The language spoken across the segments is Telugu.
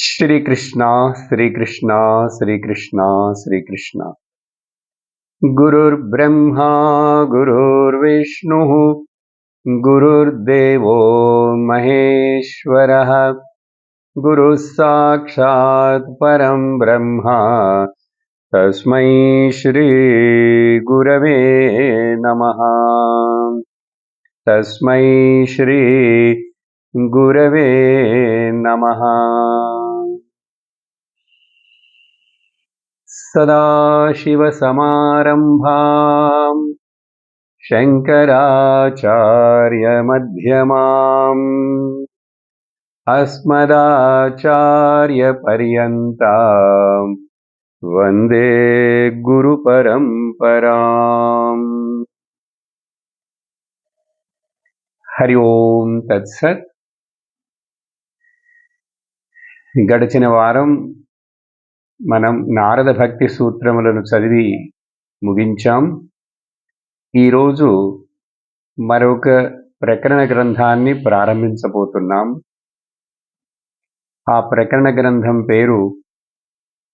श्री कृष्णा श्री कृष्णा श्री कृष्णा श्री कृष्णा। गुरुर्ब्रह्मा गुरुर्विष्णुः गुरुर्देवो महेश्वरः गुरुः साक्षात् परं ब्रह्म तस्मै श्री गुरवे नमः। तस्मै श्री गुरवे नमः। सदाशिवसमारम्भाम् शङ्कराचार्यमध्यमाम् अस्मदाचार्यपर्यन्ताम् वन्दे गुरुपरम्पराम्। हरि ओं तत्सत्। గడిచిన వారం మనం నారద భక్తి సూత్రములను చదివి ముగించాం. ఈరోజు మరొక ప్రకరణ గ్రంథాన్ని ప్రారంభించబోతున్నాం. ఆ ప్రకరణ గ్రంథం పేరు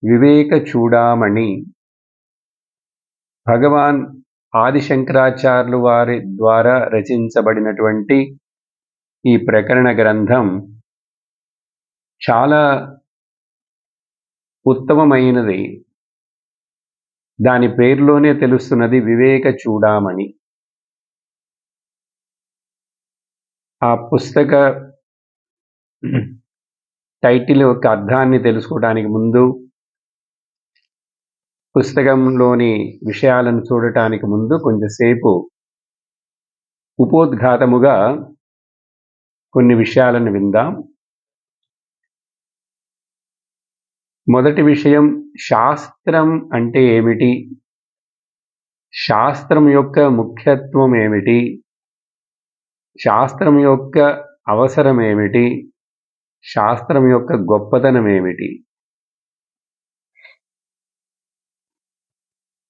వివేక చూడామణి. భగవాన్ ఆదిశంకరాచార్యులు వారి ద్వారా రచించబడినటువంటి ఈ ప్రకరణ గ్రంథం చాలా ఉత్తమమైనది. దాని పేరులోనే తెలుస్తున్నది వివేక చూడామణి. ఆ పుస్తక టైటిల్ యొక్క అర్థాన్ని తెలుసుకోవడానికి ముందు, పుస్తకంలోని విషయాలను చూడటానికి ముందు కొంచెంసేపు ఉపోద్ఘాతముగా కొన్ని విషయాలను విందాం. మొదటి విషయం, శాస్త్రం అంటే ఏమిటి, శాస్త్రం యొక్క ముఖ్యత్వం ఏమిటి, శాస్త్రం యొక్క అవసరం ఏమిటి, శాస్త్రం యొక్క గొప్పతనం ఏమిటి.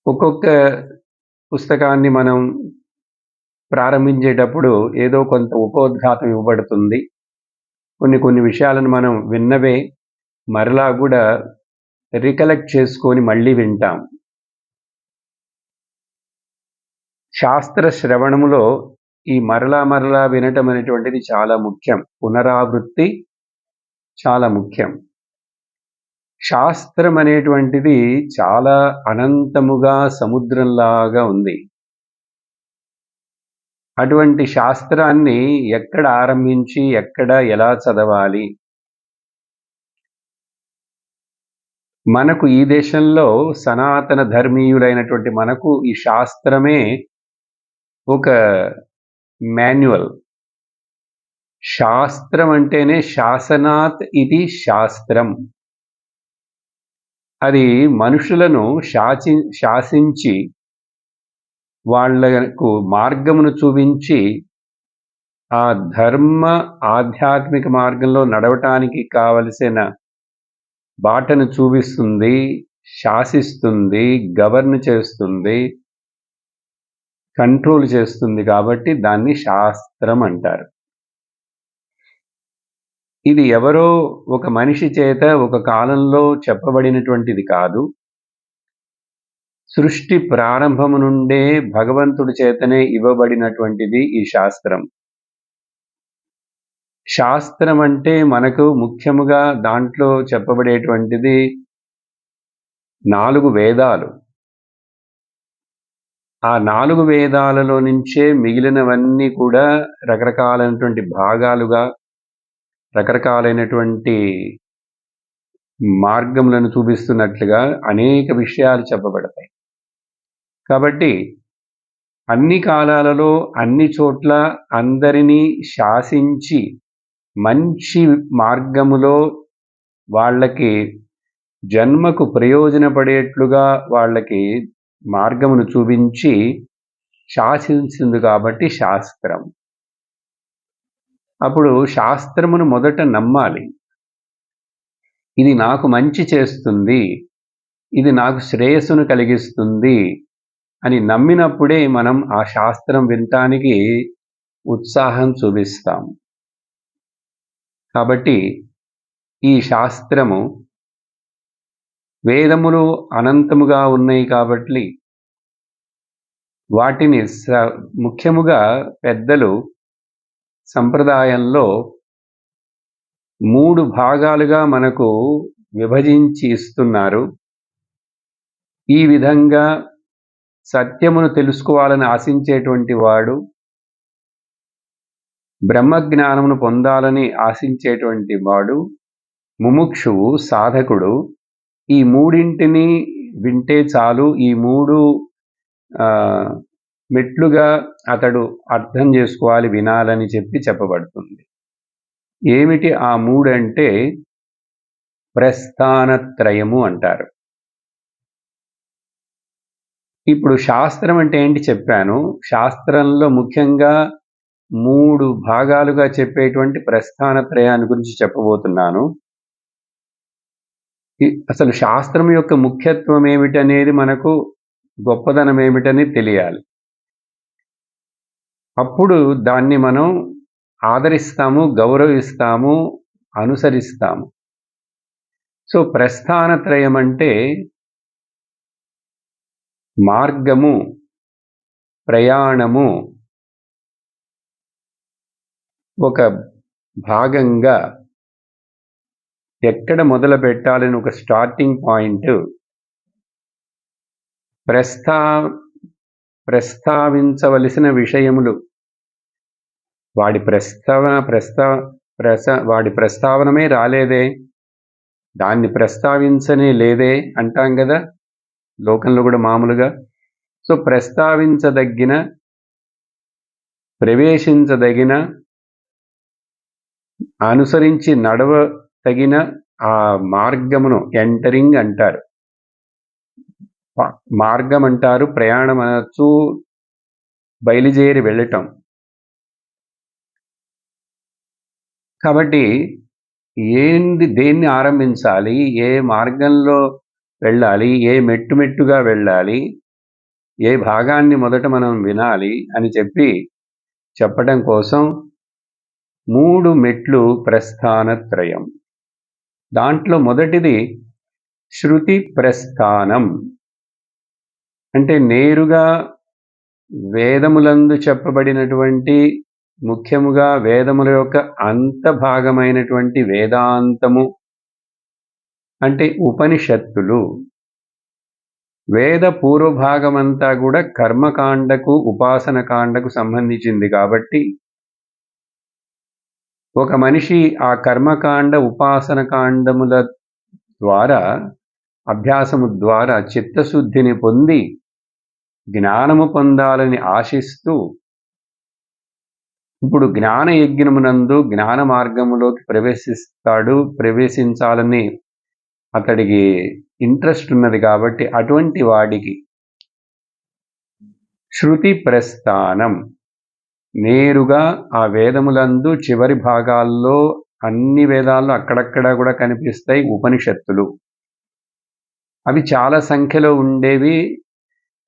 ఒక్కొక్క పుస్తకాన్ని మనం ప్రారంభించేటప్పుడు ఏదో కొంత ఉపోద్ఘాతం ఇవ్వబడుతుంది. కొన్ని విషయాలను మనం విన్నవే మరలా కూడా రికలెక్ట్ చేసుకొని మళ్ళీ వింటాం. శాస్త్ర శ్రవణములో ఈ మరలా వినటం అనేటువంటిది చాలా ముఖ్యం. పునరావృత్తి చాలా ముఖ్యం. శాస్త్రం అనేటువంటిది చాలా అనంతముగా సముద్రంలాగా ఉంది. అటువంటి శాస్త్రాన్ని ఎక్కడ ఆరంభించి ఎక్కడ ఎలా చదవాలి? మనకు ఈ దేశంలో సనాతన ధర్మీయులైనటువంటి మనకు ఈ శాస్త్రమే ఒక మాన్యువల్. శాస్త్రం అంటేనే శాసనాత్ ఇది శాస్త్రం. అది మనుషులను శాసించి వాళ్లకు మార్గమును చూపించి ఆ ధర్మ ఆధ్యాత్మిక మార్గంలో నడవటానికి కావలసిన బాటను చూపిస్తుంది, శాసిస్తుంది, గవర్న్ చేస్తుంది, కంట్రోల్ చేస్తుంది. కాబట్టి దాన్ని శాస్త్రం అంటారు. ఇది ఎవరో ఒక మనిషి చేత ఒక కాలంలో చెప్పబడినటువంటిది కాదు. సృష్టి ప్రారంభము నుండే భగవంతుడి చేతనే ఇవ్వబడినటువంటిది ఈ శాస్త్రం. శాస్త్రం అంటే మనకు ముఖ్యముగా దాంట్లో చెప్పబడేటువంటిది 4 వేదాలు. ఆ 4 వేదాలలో నుంచే మిగిలినవన్నీ కూడా రకరకాలైనటువంటి భాగాలుగా, రకరకాలైనటువంటి మార్గములను చూపిస్తున్నట్లుగా అనేక విషయాలు చెప్పబడతాయి. కాబట్టి అన్ని కాలాలలో అన్ని చోట్ల అందరినీ శాసించి మంచి మార్గములో వాళ్ళకి జన్మకు ప్రయోజనపడేట్లుగా వాళ్ళకి మార్గమును చూపించి శాసించింది కాబట్టి శాస్త్రం. అప్పుడు శాస్త్రమును మొదట నమ్మాలి. ఇది నాకు మంచి చేస్తుంది, ఇది నాకు శ్రేయస్సును కలిగిస్తుంది అని నమ్మినప్పుడే మనం ఆ శాస్త్రం వినటానికి ఉత్సాహం చూపిస్తాం. కాబట్టి ఈ శాస్త్రము వేదములు అనంతముగా ఉన్నాయి కాబట్టి వాటిని ముఖ్యముగా పెద్దలు సంప్రదాయంలో 3 భాగాలుగా మనకు విభజించి ఇస్తున్నారు. ఈ విధంగా సత్యమును తెలుసుకోవాలని ఆశించేటువంటి వాడు, బ్రహ్మజ్ఞానమును పొందాలని ఆశించేటువంటి వాడు, ముముక్షువు, సాధకుడు ఈ మూడింటిని వింటే చాలు. ఈ 3 మెట్లుగా అతడు అర్థం చేసుకోవాలి, వినాలని చెప్పబడుతుంది. ఏమిటి ఆ 3 అంటే ప్రస్థానత్రయము అంటారు. ఇప్పుడు శాస్త్రం అంటే ఏంటి చెప్పాను. శాస్త్రంలో ముఖ్యంగా 3 భాగాలుగా చెప్పేటువంటి ప్రస్థానత్రయాన్ని గురించి చెప్పబోతున్నాను. అసలు శాస్త్రం యొక్క ముఖ్యత్వం ఏమిటనేది, మనకు గొప్పదనం ఏమిటనేది తెలియాలి. అప్పుడు దాన్ని మనం ఆదరిస్తాము, గౌరవిస్తాము, అనుసరిస్తాము. సో ప్రస్థానత్రయం అంటే మార్గము, ప్రయాణము ఒక భాగంగా ఎక్కడ మొదలు పెట్టాలని ఒక స్టార్టింగ్ పాయింట్, ప్రస్తావించవలసిన విషయములు, వాడి ప్రస్తావనమే రాలేదే, దాన్ని ప్రస్తావించనే లేదే అంటాం కదా లోకంలో కూడా మామూలుగా. సో ప్రస్తావించదగిన, ప్రవేశించదగిన, అనుసరించి నడవదగిన ఆ మార్గమును ఎంటరింగ్ అంటారు, మార్గం అంటారు, ప్రయాణం అనొచ్చు, బయలుదేరి వెళ్ళటం. కాబట్టి దేన్ని ఆరంభించాలి, ఏ మార్గంలో వెళ్ళాలి, ఏ మెట్టుగా వెళ్ళాలి, ఏ భాగాన్ని మొదట మనం వినాలి అని చెప్పడం కోసం 3 మెట్లు ప్రస్థానత్రయం. దాంట్లో మొదటిది శృతి ప్రస్థానం. అంటే నేరుగా వేదములందు చెప్పబడినటువంటి, ముఖ్యముగా వేదముల యొక్క అంతభాగమైనటువంటి వేదాంతము అంటే ఉపనిషత్తులు. వేద పూర్వభాగమంతా కూడా కర్మకాండకు, ఉపాసనకాండకు సంబంధించింది కాబట్టి ఒక మనిషి ఆ కర్మకాండ, ఉపాసనకాండముల ద్వారా, అభ్యాసము ద్వారా చిత్తశుద్ధిని పొంది జ్ఞానము పొందాలని ఆశిస్తూ, ఇప్పుడు జ్ఞాన యజ్ఞమునందు జ్ఞాన మార్గములోకి ప్రవేశించాలని అతడికి ఇంట్రెస్ట్ ఉన్నది కాబట్టి అటువంటి వాడికి శృతి ప్రస్థానం, నేరుగా ఆ వేదములందు చివరి భాగాల్లో, అన్ని వేదాల్లో అక్కడక్కడ కూడా కనిపిస్తాయి ఉపనిషత్తులు. అవి చాలా సంఖ్యలో ఉండేవి,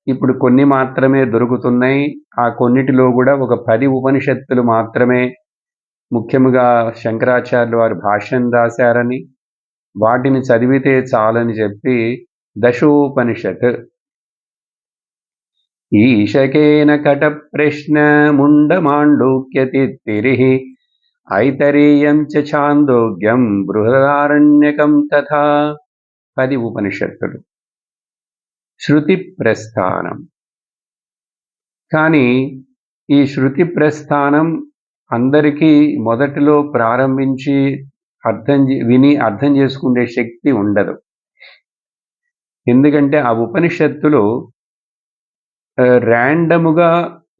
ఇప్పుడు కొన్ని మాత్రమే దొరుకుతున్నాయి. ఆ కొన్నిటిలో కూడా ఒక 10 ఉపనిషత్తులు మాత్రమే ముఖ్యముగా శంకరాచార్యులు వారు భాష్యం రాశారని, వాటిని చదివితే చాలని చెప్పి దశోపనిషత్, ఈశకేన కట ప్రశ్న ముండమాండూక్యతిత్తిరిః ఐతరేయం చ ఛాందోగ్యం బృహదారణ్యకం తథా 10 ఉపనిషత్తులు. శృతి ప్రస్థానం. కానీ ఈ శృతి ప్రస్థానం అందరికీ మొదటిలో ప్రారంభించి విని అర్థం చేసుకునే శక్తి ఉండదు. ఎందుకంటే ఆ ఉపనిషత్తులు ర్యాండముగా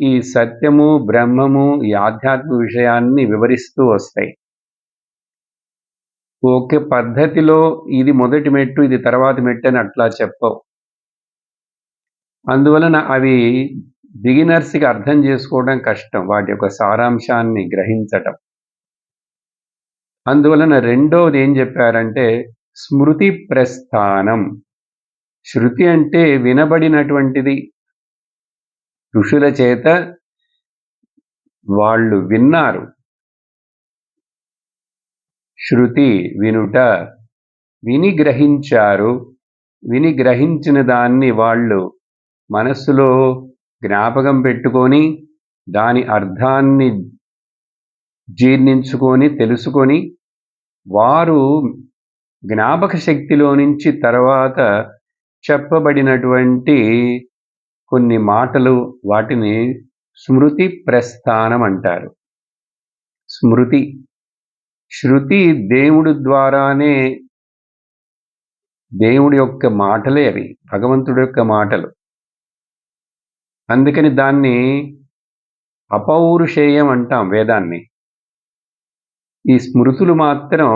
ఈ సత్యము, బ్రహ్మము, ఈ ఆధ్యాత్మిక విషయాన్ని వివరిస్తూ వస్తాయి. ఒకే పద్ధతిలో ఇది మొదటి మెట్టు, ఇది తర్వాతి మెట్టు అని అట్లా చెప్పవు. అందువలన అవి బిగినర్స్కి అర్థం చేసుకోవడం కష్టం, వాటి యొక్క సారాంశాన్ని గ్రహించటం. అందువలన రెండోది ఏం చెప్పారంటే స్మృతి ప్రస్థానం. శృతి అంటే వినబడినటువంటిది, ఋషుల చేత వాళ్ళు విన్నారు. శృతి వినుట, విని గ్రహించారు. విని గ్రహించిన దాన్ని వాళ్ళు మనస్సులో జ్ఞాపకం పెట్టుకొని దాని అర్థాన్ని జీర్ణించుకొని తెలుసుకొని వారు జ్ఞాపక శక్తిలో నుంచి తర్వాత చెప్పబడినటువంటి కొన్ని మాటలు వాటిని స్మృతి ప్రస్థానం అంటారు. స్మృతి, శృతి దేవుడి ద్వారానే, దేవుడి యొక్క మాటలే అవి, భగవంతుడి యొక్క మాటలు. అందుకని దాన్ని అపౌరుషేయం అంటాం వేదాన్ని. ఈ స్మృతులు మాత్రం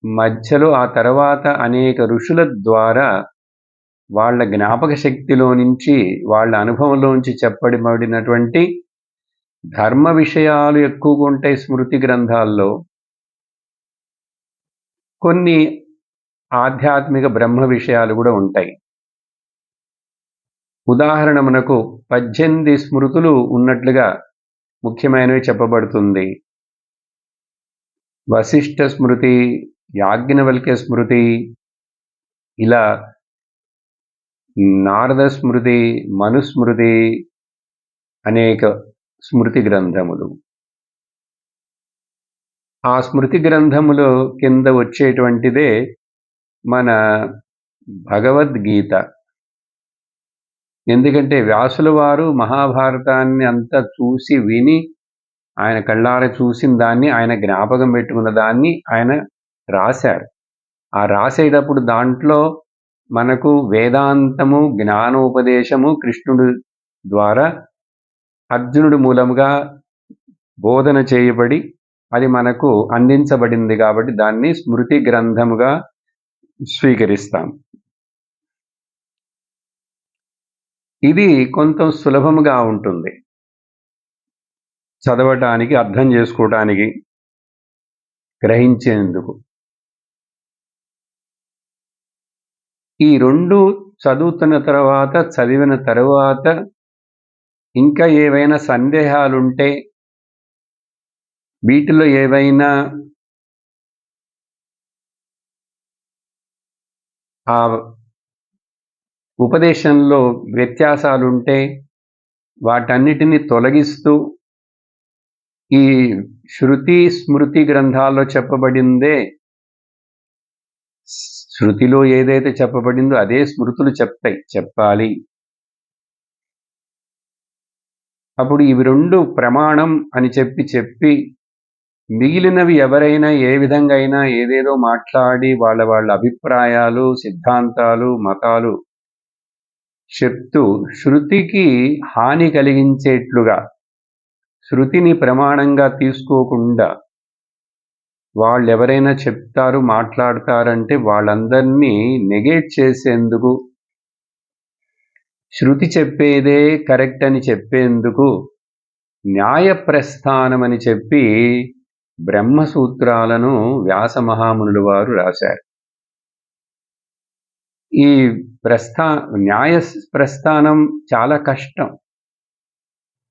మధ్యలో ఆ తర్వాత అనేక ఋషుల ద్వారా వాళ్ళ జ్ఞాపక శక్తిలో నుంచి, వాళ్ళ అనుభవంలోంచి చెప్పబడినటువంటి ధర్మ విషయాలు ఎక్కువగా ఉంటాయి స్మృతి గ్రంథాల్లో. కొన్ని ఆధ్యాత్మిక బ్రహ్మ విషయాలు కూడా ఉంటాయి. ఉదాహరణ మనకు 18 స్మృతులు ఉన్నట్లుగా ముఖ్యమైనవి చెప్పబడుతుంది. వశిష్ఠ స్మృతి, యాజ్ఞవల్క్య స్మృతి, ఇలా నారద స్మృతి, మనుస్మృతి, అనేక స్మృతి గ్రంథములు. ఆ స్మృతి గ్రంథములో కింద వచ్చేటువంటిదే మన భగవద్గీత. ఎందుకంటే వ్యాసుల వారు మహాభారతాన్ని అంతా చూసి విని, ఆయన కళ్ళారా చూసిన దాన్ని, ఆయన జ్ఞాపకం పెట్టుకున్న దాన్ని ఆయన రాశారు. ఆ రాసేటప్పుడు దాంట్లో మనకు వేదాంతము, జ్ఞానోపదేశము కృష్ణుడి ద్వారా అర్జునుడి మూలముగా బోధన చేయబడి అది మనకు అందించబడింది కాబట్టి దాన్ని స్మృతి గ్రంథముగా స్వీకరిస్తాం. ఇది కొంత సులభముగా ఉంటుంది చదవటానికి, అర్థం చేసుకోవటానికి, గ్రహించేందుకు. ఈ రెండు చదివిన తర్వాత ఇంకా ఏవైనా సందేహాలుంటే, వీటిలో ఏవైనా ఆ ఉపదేశంలో వ్యత్యాసాలుంటే వాటన్నిటిని తొలగిస్తూ ఈ శృతి స్మృతి గ్రంథాల్లో చెప్పబడిందే, శృతిలో ఏదైతే చెప్పబడిందో అదే స్మృతులు చెప్పాలి. అప్పుడు ఇవి రెండు ప్రమాణం అని చెప్పి మిగిలినవి ఎవరైనా ఏ విధంగా అయినా ఏదేదో మాట్లాడి వాళ్ళ అభిప్రాయాలు, సిద్ధాంతాలు, మతాలు చెప్తూ శృతికి హాని కలిగించేట్లుగా, శృతిని ప్రమాణంగా తీసుకోకుండా వాళ్ళు ఎవరైనా చెప్తారు, మాట్లాడతారంటే వాళ్ళందరినీ నెగేట్ చేసేందుకు, శృతి చెప్పేదే కరెక్ట్ అని చెప్పేందుకు న్యాయ ప్రస్థానం అని చెప్పి బ్రహ్మసూత్రాలను వ్యాస మహామునులు వారు రాశారు. ఈ న్యాయ ప్రస్థానం చాలా కష్టం.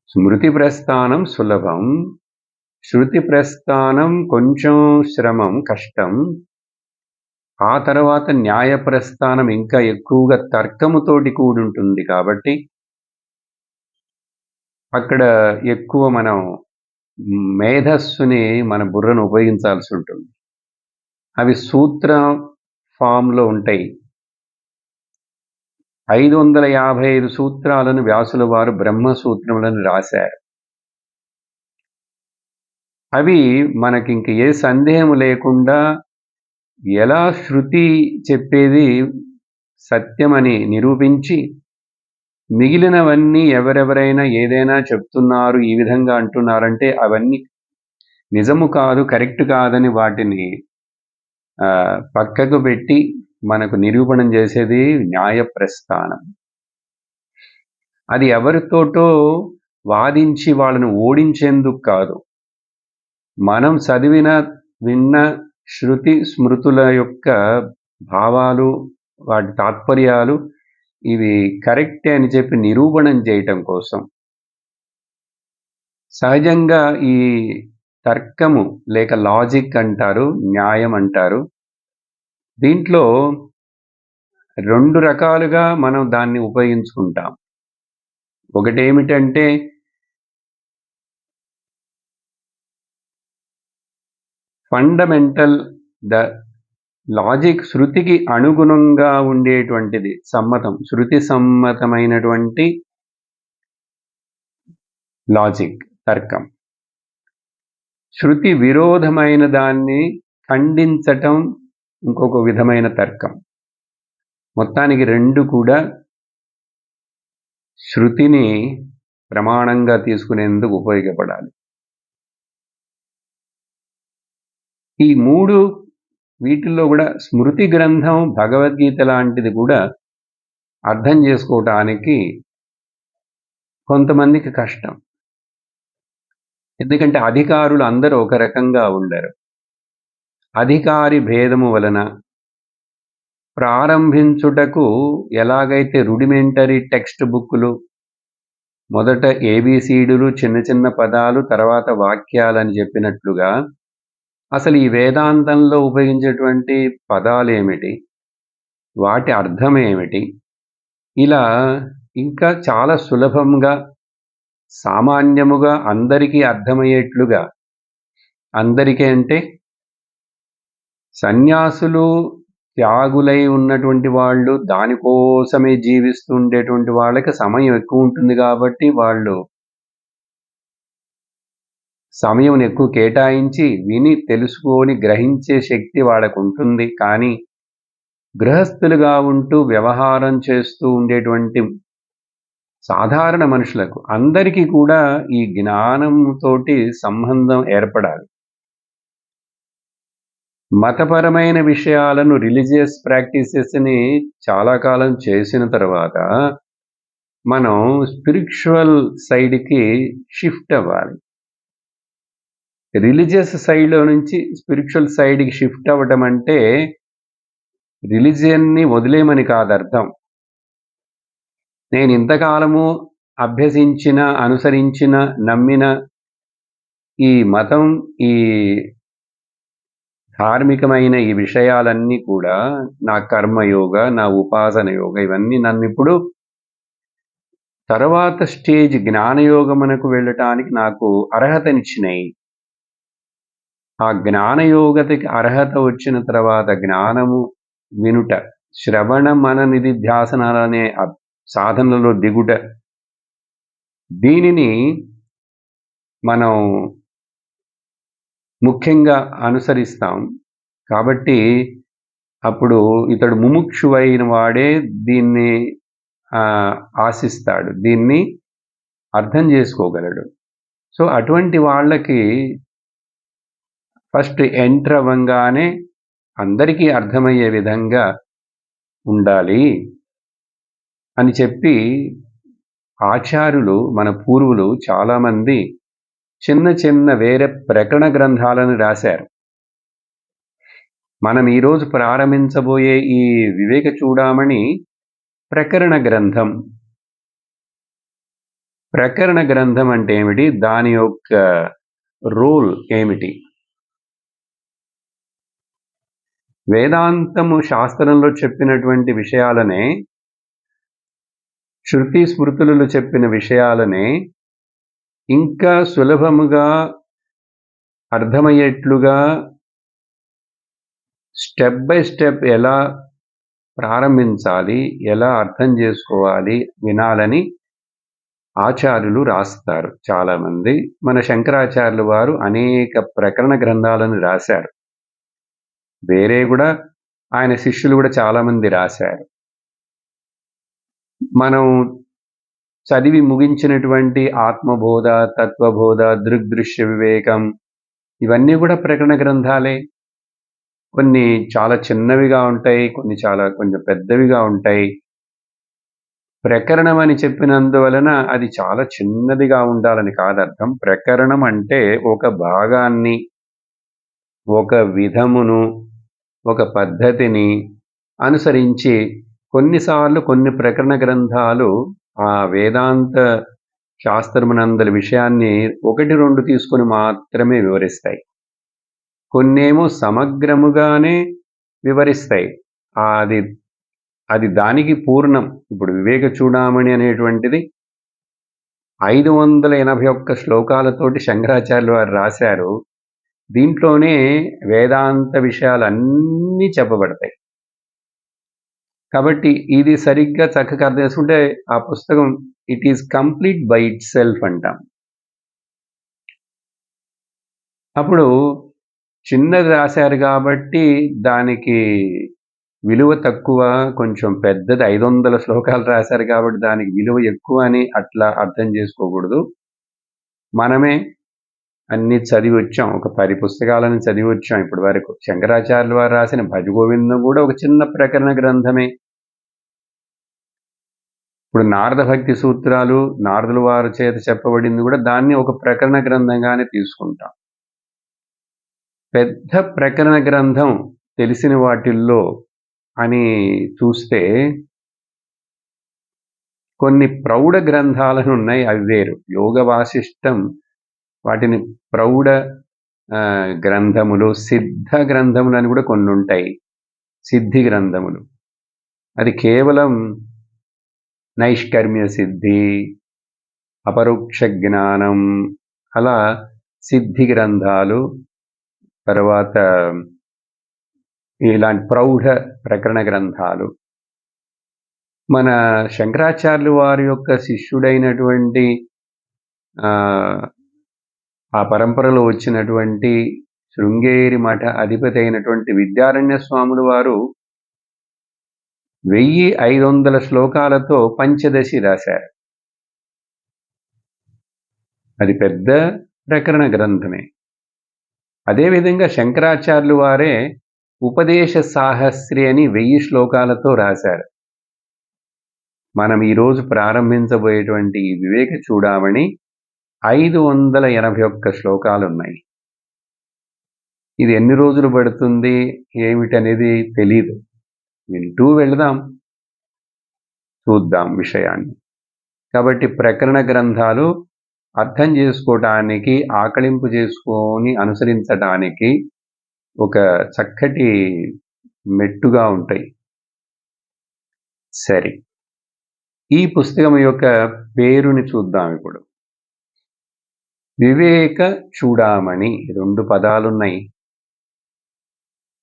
స్మృతి ప్రస్థానం సులభం, శృతి ప్రస్థానం కొంచెం శ్రమం, కష్టం. ఆ తర్వాత న్యాయ ప్రస్థానం ఇంకా ఎక్కువగా తర్కముతోటి కూడుంటుంది కాబట్టి అక్కడ ఎక్కువ మనం మేధస్సుని, మన బుర్రను ఉపయోగించాల్సి ఉంటుంది. అవి సూత్ర ఫామ్లో ఉంటాయి. 555 సూత్రాలను వ్యాసుల వారు బ్రహ్మసూత్రములను రాశారు. అవి మనకింక ఏ సందేహం లేకుండా ఎలా శృతి చెప్పేది సత్యమని నిరూపించి, మిగిలినవన్నీ ఎవరెవరైనా ఏదైనా చెప్తున్నారు, ఈ విధంగా అంటున్నారంటే అవన్నీ నిజము కాదు, కరెక్ట్ కాదని వాటిని పక్కకు పెట్టి మనకు నిరూపణం చేసేది న్యాయ ప్రస్థానం. అది ఎవరితోటో వాదించి వాళ్ళను ఓడించేందుకు కాదు, మనం విన్న శృతి స్మృతుల యొక్క భావాలు, వాటి తాత్పర్యాలు ఇవి కరెక్టే అని చెప్పి నిరూపణం చేయటం కోసం. సహజంగా ఈ తర్కము లేక లాజిక్ అంటారు, న్యాయం అంటారు. దీంట్లో 2 రకాలుగా మనం దాన్ని ఉపయోగించుకుంటాం. ఒకటేమిటంటే ఫండమెంటల్ ద లాజిక్ శృతికి అనుగుణంగా ఉండేటువంటిది శృతి సమ్మతమైనటువంటి లాజిక్, తర్కం. శృతి విరోధమైన దాన్ని ఖండించటం ఇంకొక విధమైన తర్కం. మొత్తానికి 2 కూడా శృతిని ప్రమాణంగా తీసుకునేందుకు ఉపయోగపడాలి. ఈ 3 వీటిల్లో కూడా స్మృతి గ్రంథం భగవద్గీత లాంటిది కూడా అర్థం చేసుకోవటానికి కొంతమందికి కష్టం. ఎందుకంటే అధికారులు అందరూ ఒక రకంగా ఉండరు. అధికారి భేదము వలన ప్రారంభించుటకు ఎలాగైతే రుడిమెంటరీ టెక్స్ట్ బుక్లు మొదట ఏబిసిడులు, చిన్న చిన్న పదాలు, తర్వాత వాక్యాలని చెప్పినట్లుగా అసలు ఈ వేదాంతంలో ఉపయోగించేటువంటి పదాలు ఏమిటి, వాటి అర్థం ఏమిటి, ఇలా ఇంకా చాలా సులభంగా సామాన్యముగా అందరికీ అర్థమయ్యేట్లుగా, అందరికీ అంటే సన్యాసులు త్యాగులై ఉన్నటువంటి వాళ్ళు, దానికోసమే జీవిస్తూ ఉండేటువంటి వాళ్ళకి సమయం ఎక్కువ ఉంటుంది కాబట్టి వాళ్ళు సమయం ఎక్కువ కేటాయించి విని తెలుసుకొని గ్రహించే శక్తి వాళ్ళకు ఉంటుంది. కానీ గృహస్థులుగా ఉంటూ వ్యవహారం చేస్తూ ఉండేటువంటి సాధారణ మనుషులకు అందరికీ కూడా ఈ జ్ఞానంతోటి సంబంధం ఏర్పడాలి. మతపరమైన విషయాలను, రిలీజియస్ ప్రాక్టీసెస్ని చాలా కాలం చేసిన తర్వాత మనం స్పిరిచువల్ సైడ్కి షిఫ్ట్ అవ్వాలి. రిలీజియస్ సైడ్లో నుంచి స్పిరిచువల్ సైడ్కి షిఫ్ట్ అవ్వటం అంటే రిలీజియన్ని వదిలేమని కాదు అర్థం. నేను ఇంతకాలము అభ్యసించిన, అనుసరించిన, నమ్మిన ఈ మతం, ఈ ధార్మికమైన ఈ విషయాలన్నీ కూడా, నా కర్మయోగ, నా ఉపాసన యోగ, ఇవన్నీ నన్ను ఇప్పుడు తర్వాత స్టేజ్ జ్ఞానయోగమునకు వెళ్ళటానికి నాకు అర్హతనిచ్చినాయి. ఆ జ్ఞానయోగతకి అర్హత వచ్చిన తర్వాత జ్ఞానము వినుట, శ్రవణ మన నిధిధ్యాసనాలనే సాధనలో దిగుట, దీనిని మనం ముఖ్యంగా అనుసరిస్తాం. కాబట్టి అప్పుడు ఇతడు ముముక్షువైన వాడే దీన్ని ఆశిస్తాడు, దీన్ని అర్థం చేసుకోగలడు. సో అటువంటి వాళ్ళకి ఫస్ట్ ఎంటర్ అవ్వంగానే అందరికీ అర్థమయ్యే విధంగా ఉండాలి అని చెప్పి ఆచార్యులు, మన పూర్వులు చాలామంది చిన్న చిన్న వేరే ప్రకరణ గ్రంథాలను రాశారు. మనం ఈరోజు ప్రారంభించబోయే ఈ వివేక చూడామణి ప్రకరణ గ్రంథం. ప్రకరణ గ్రంథం అంటే ఏమిటి, దాని యొక్క రోల్ ఏమిటి? వేదాంతము శాస్త్రంలో చెప్పినటువంటి విషయాలనే, శృతి స్మృతులలో చెప్పిన విషయాలనే ఇంకా సులభముగా అర్థమయ్యేట్లుగా స్టెప్ బై స్టెప్ ఎలా ప్రారంభించాలి, ఎలా అర్థం చేసుకోవాలి, వినాలని ఆచార్యులు రాస్తారు చాలామంది. మన శంకరాచార్యులు వారు అనేక ప్రకరణ గ్రంథాలను రాశారు. వేరే కూడా ఆయన శిష్యులు కూడా చాలామంది రాశారు. మనం చదివి ముగించినటువంటి ఆత్మబోధ, తత్వబోధ, దృగ్దృశ్య వివేకం, ఇవన్నీ కూడా ప్రకరణ గ్రంథాలే. కొన్ని చాలా చిన్నవిగా ఉంటాయి, కొన్ని కొంచెం పెద్దవిగా ఉంటాయి. ప్రకరణం అని చెప్పినందువలన అది చాలా చిన్నదిగా ఉండాలని కాదర్థం. ప్రకరణం అంటే ఒక భాగాన్ని, ఒక విధమును, ఒక పద్ధతిని అనుసరించి కొన్నిసార్లు కొన్ని ప్రకరణ గ్రంథాలు ఆ వేదాంత శాస్త్రమునందలి విషయాన్ని 1, 2 తీసుకొని మాత్రమే వివరిస్తాయి. కొన్నేమో సమగ్రముగానే వివరిస్తాయి. అది అది దానికి పూర్ణం. ఇప్పుడు వివేక చూడామణి అనేటువంటిది 581 శ్లోకాలతోటి శంకరాచార్యులు వారు రాశారు. దీంట్లోనే వేదాంత విషయాలన్నీ చెప్పబడతాయి. కాబట్టి ఇది సరిగ్గా చక్కగా అర్థం చేసుకుంటే ఆ పుస్తకం it is complete by it self అంటాం. అప్పుడు చిన్నది రాశారు కాబట్టి దానికి విలువ తక్కువ, కొంచెం పెద్దది 500 శ్లోకాలు రాశారు కాబట్టి దానికి విలువ ఎక్కువ అని అట్లా అర్థం చేసుకోకూడదు. మనమే అన్నీ చదివి వచ్చాం. ఒక 10 పుస్తకాలను చదివి వచ్చాం ఇప్పటి వరకు. శంకరాచార్యులు వారు రాసిన భజగోవిందం కూడా ఒక చిన్న ప్రకరణ గ్రంథమే. ఇప్పుడు నారద భక్తి సూత్రాలు నారదుల వారి చేత చెప్పబడింది కూడా దాన్ని ఒక ప్రకరణ గ్రంథంగానే తీసుకుంటాం. పెద్ద ప్రకరణ గ్రంథం తెలిసిన వాటిల్లో అని చూస్తే కొన్ని ప్రౌఢ గ్రంథాలను ఉన్నాయి, అవి వేరు. యోగ వాసిష్టం వాటిని ప్రౌఢ గ్రంథములు, సిద్ధ గ్రంథములు అని కూడా కొన్ని ఉంటాయి. సిద్ధి గ్రంథములు అది కేవలం నైష్కర్మ్య సిద్ధి, అపరోక్ష జ్ఞానం, అలా సిద్ధి గ్రంథాలు, తర్వాత ఇలాంటి ప్రౌఢ ప్రకరణ గ్రంథాలు. మన శంకరాచార్యులు వారి యొక్క శిష్యుడైనటువంటి ఆ పరంపరలో వచ్చినటువంటి శృంగేరి మఠ అధిపతి అయినటువంటి విద్యారణ్య స్వాములు వారు 1500 శ్లోకాలతో పంచదశి రాశారు. అది పెద్ద ప్రకరణ గ్రంథమే. అదేవిధంగా శంకరాచార్యులు వారే ఉపదేశ సాహస్రి అని 1000 శ్లోకాలతో రాశారు. మనం ఈరోజు ప్రారంభించబోయేటువంటి ఈ వివేక చూడామణి 581 శ్లోకాలు ఉన్నాయి. ఇది ఎన్ని రోజులు పడుతుంది ఏమిటనేది తెలీదు. వింటూ వెళదాం, చూద్దాం విషయాన్ని. కాబట్టి ప్రకరణ గ్రంథాలు అర్థం చేసుకోవటానికి, ఆకళింపు చేసుకొని అనుసరించడానికి ఒక చక్కటి మెట్టుగా ఉంటాయి. సరే, ఈ పుస్తకం యొక్క పేరుని చూద్దాం ఇప్పుడు. వివేక చూడామణి 2 పదాలున్నాయి.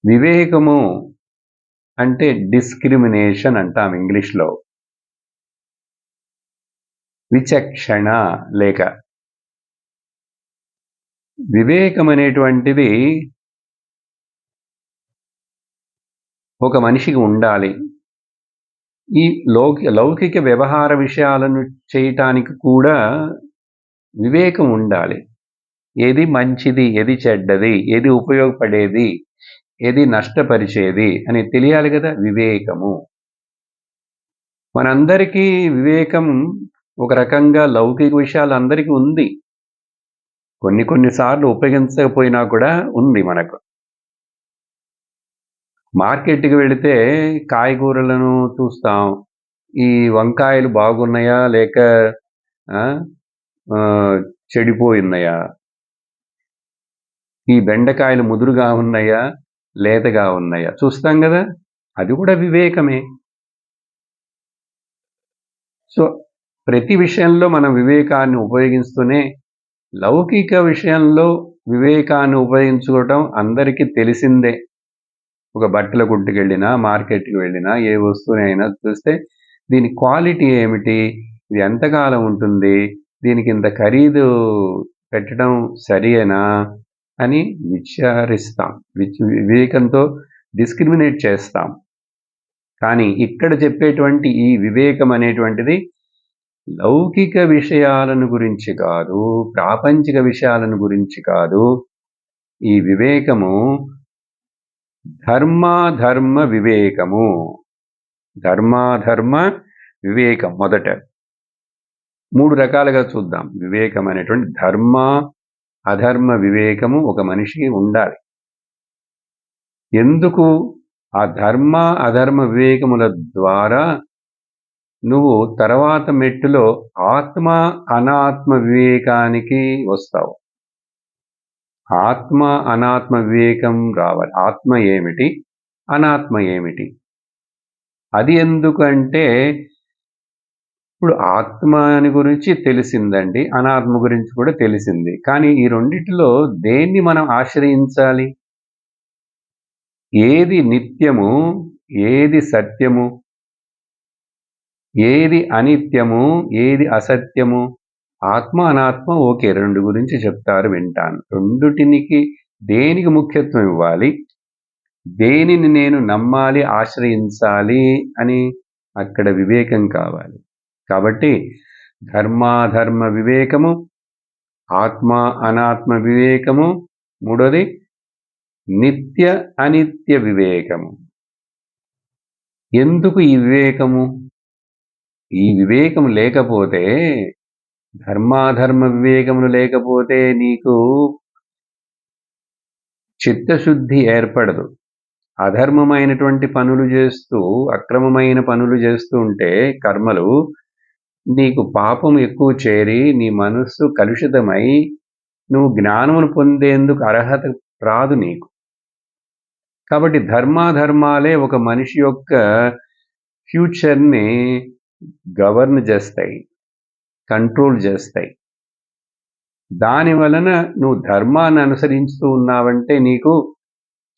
వివేకము అంటే డిస్క్రిమినేషన్ అంటాం ఇంగ్లీష్లో. విచక్షణ లేక వివేకం అనేటువంటిది ఒక మనిషికి ఉండాలి. ఈ లౌకిక వ్యవహార విషయాలను చేయటానికి కూడా వివేకం ఉండాలి. ఏది మంచిది, ఏది చెడ్డది, ఏది ఉపయోగపడేది, ఏది నష్టపరిచేది అని తెలియాలి కదా వివేకము. మనందరికీ వివేకం ఒక రకంగా లౌకిక విషయాలు అందరికీ ఉంది. కొన్నిసార్లు ఉపయోగించకపోయినా కూడా ఉంది మనకు. మార్కెట్కి వెళితే కాయగూరలను చూస్తాం. ఈ వంకాయలు బాగున్నాయా లేక చెడిపోయినాయా, ఈ బెండకాయలు ముదురుగా ఉన్నాయా లేతగా ఉన్నాయా చూస్తాం కదా. అది కూడా వివేకమే. సో ప్రతి విషయంలో మనం వివేకాన్ని ఉపయోగిస్తూనే లౌకిక విషయంలో వివేకాన్ని ఉపయోగించుకోవటం అందరికీ తెలిసిందే. ఒక బట్టల కొట్టుకు వెళ్ళినా, మార్కెట్కి వెళ్ళినా, ఏ వస్తువునైనా చూస్తే దీని క్వాలిటీ ఏమిటి, ఇది ఎంతకాలం ఉంటుంది, దీనికి ఇంత ఖరీదు పెట్టడం సరియేనా అని విచారిస్తాం. వివేకంతో డిస్క్రిమినేట్ చేస్తాం. కానీ ఇక్కడ చెప్పేటువంటి ఈ వివేకం అనేటువంటిది లౌకిక విషయాలను గురించి కాదు, ప్రాపంచిక విషయాలను గురించి కాదు. ఈ వివేకము ధర్మాధర్మ వివేకము. ధర్మాధర్మ వివేకం మొదట 3 రకాలుగా చూద్దాం. వివేకం అనేటువంటి ధర్మ అధర్మ వివేకము ఒక మనిషికి ఉండాలి. ఎందుకు? ఆ ధర్మ అధర్మ వివేకముల ద్వారా నువ్వు తర్వాత మెట్టులో ఆత్మ, అనాత్మ వివేకానికి వస్తావు. ఆత్మ, అనాత్మ వివేకం రావాలి. ఆత్మ ఏమిటి? అనాత్మ ఏమిటి? అది ఎందుకంటే ఇప్పుడు ఆత్మ అని గురించి తెలిసిందండి. అనాత్మ గురించి కూడా తెలిసింది. కానీ ఈ రెండిటిలో దేన్ని మనం ఆశ్రయించాలి? ఏది నిత్యము? ఏది సత్యము? ఏది అనిత్యము? ఏది అసత్యము? ఆత్మ, అనాత్మ ఓకే. 2 గురించి చెప్తారు వింటాను. రెండిటికి దేనికి ముఖ్యత్వం ఇవ్వాలి? దేనిని నేను నమ్మాలి, ఆశ్రయించాలి అని అక్కడ వివేకం కావాలి. కాబట్టి ధర్మాధర్మ వివేకము, ఆత్మ, అనాత్మ వివేకము, మూడోది నిత్య, అనిత్య వివేకము. ఎందుకు ఈ వివేకము? ఈ వివేకము లేకపోతే ధర్మాధర్మ వివేకములు లేకపోతే నీకు చిత్తశుద్ధి ఏర్పడదు. అధర్మమైనటువంటి పనులు చేస్తూ, అక్రమమైన పనులు చేస్తూ ఉంటే కర్మలు, నీకు పాపం ఎక్కువ చేరి నీ మనస్సు కలుషితమై నువ్వు జ్ఞానమును పొందేందుకు అర్హత రాదు నీకు. కాబట్టి ధర్మాధర్మాలే ఒక మనిషి యొక్క ఫ్యూచర్ని గవర్న్ చేస్తాయి, కంట్రోల్ చేస్తాయి. దాని వలన నువ్వు ధర్మాన్ని అనుసరిస్తూ ఉన్నావంటే నీకు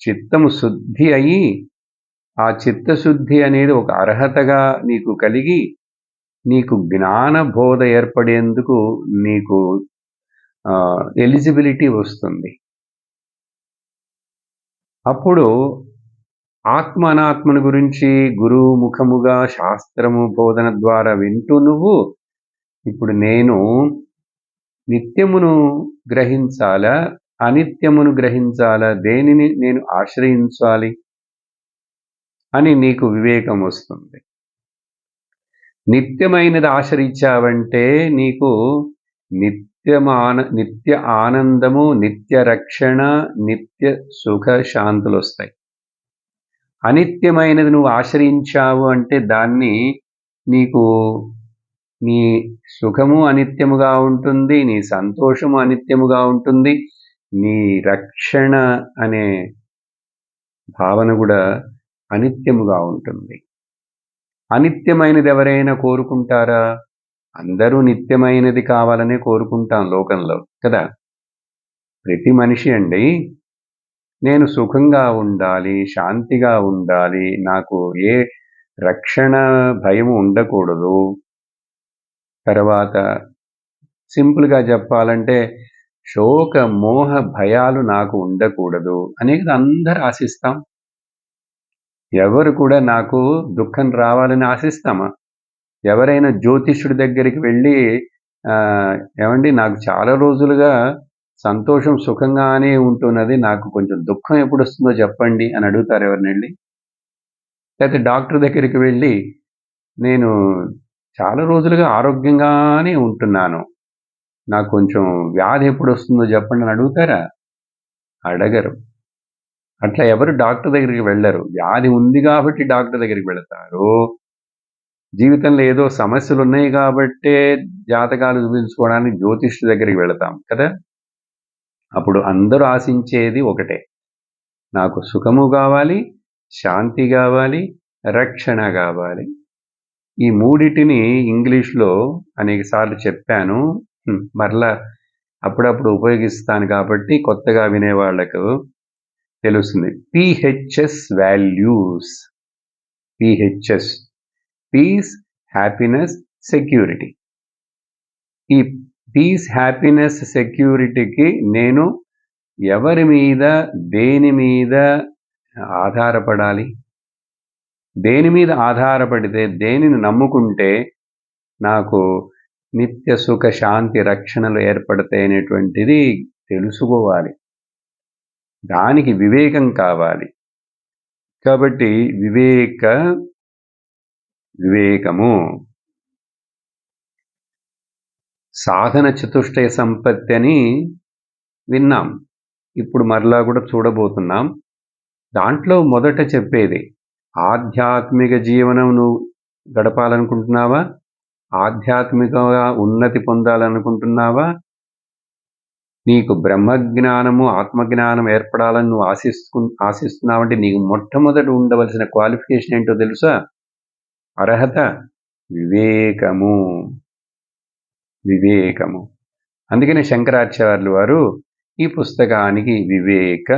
చిత్తము శుద్ధి అయి, ఆ చిత్తశుద్ధి అనేది ఒక అర్హతగా నీకు కలిగి, నీకు జ్ఞాన బోధ ఏర్పడేందుకు నీకు ఎలిజిబిలిటీ వస్తుంది. అప్పుడు ఆత్మ అనాత్మను గురించి గురువు ముఖముగా శాస్త్రము బోధన ద్వారా వింటూ నువ్వు ఇప్పుడు నేను నిత్యమును గ్రహించాలా, అనిత్యమును గ్రహించాలా, దేనిని నేను ఆశ్రయించాలి అని నీకు వివేకం వస్తుంది. నిత్యమైనది ఆశ్రయించావంటే నీకు నిత్య ఆనందము, నిత్య రక్షణ, నిత్య సుఖ శాంతులు వస్తాయి. అనిత్యమైనది నువ్వు ఆశ్రయించావు అంటే దాన్ని నీకు నీ సుఖము అనిత్యముగా ఉంటుంది, నీ సంతోషము అనిత్యముగా ఉంటుంది, నీ రక్షణ అనే భావన కూడా అనిత్యముగా ఉంటుంది. అనిత్యమైనది ఎవరైనా కోరుకుంటారా? అందరూ నిత్యమైనది కావాలనే కోరుకుంటాం లోకంలో కదా. ప్రతి మనిషి అండి, నేను సుఖంగా ఉండాలి, శాంతిగా ఉండాలి, నాకు ఏ రక్షణ భయం ఉండకూడదు, తర్వాత సింపుల్గా చెప్పాలంటే శోక మోహ భయాలు నాకు ఉండకూడదు అనేది అందరూ ఆశిస్తాం. ఎవరు కూడా నాకు దుఃఖం రావాలని ఆశిస్తామా? ఎవరైనా జ్యోతిష్యుడి దగ్గరికి వెళ్ళి ఏమండి నాకు చాలా రోజులుగా సంతోషం సుఖంగానే ఉంటున్నది, నాకు కొంచెం దుఃఖం ఎప్పుడు వస్తుందో చెప్పండి అని అడుగుతారు ఎవరిని వెళ్ళి? లేకపోతే డాక్టర్ దగ్గరికి వెళ్ళి నేను చాలా రోజులుగా ఆరోగ్యంగానే ఉంటున్నాను, నాకు కొంచెం వ్యాధి ఎప్పుడు వస్తుందో చెప్పండి అని అడుగుతారా? అడగరు. అట్లా ఎవరు డాక్టర్ దగ్గరికి వెళ్ళరు. వ్యాధి ఉంది కాబట్టి డాక్టర్ దగ్గరికి వెళతారు. జీవితంలో ఏదో సమస్యలు ఉన్నాయి కాబట్టే జాతకాలు చూపించుకోవడానికి జ్యోతిష్యుడి దగ్గరికి వెళతాం కదా. అప్పుడు అందరూ ఆశించేది ఒకటే, నాకు సుఖము కావాలి, శాంతి కావాలి, రక్షణ కావాలి. ఈ మూడిటిని ఇంగ్లీష్లో అనేక సార్లు చెప్పాను, మరలా అప్పుడప్పుడు ఉపయోగిస్తాను కాబట్టి కొత్తగా వినేవాళ్లకు తెలుస్తుంది. PHS values. PHS, peace, happiness, security. ఈ పీస్, హ్యాపీనెస్, సెక్యూరిటీకి నేను ఎవరి మీద, దేని మీద ఆధారపడాలి? దేని మీద ఆధారపడితే, దేనిని నమ్ముకుంటే నాకు నిత్య సుఖ శాంతి రక్షణలు ఏర్పడతాయి అనేటువంటిది తెలుసుకోవాలి. దానికి వివేకం కావాలి. కాబట్టి వివేకము సాధన చతుష్టయ సంపత్తి అని విన్నాం. ఇప్పుడు మరలా కూడా చూడబోతున్నాం. దాంట్లో మొదట చెప్పేది ఆధ్యాత్మిక జీవనం నువ్వు గడపాలనుకుంటున్నావా? ఆధ్యాత్మికంగా ఉన్నతి పొందాలనుకుంటున్నావా? నీకు బ్రహ్మజ్ఞానము, ఆత్మజ్ఞానం ఏర్పడాలని నువ్వు ఆశిస్తున్నావంటే నీకు మొట్టమొదట ఉండవలసిన క్వాలిఫికేషన్ ఏంటో తెలుసా? అర్హత వివేకము. వివేకము. అందుకనే శంకరాచార్యులు వారు ఈ పుస్తకానికి వివేక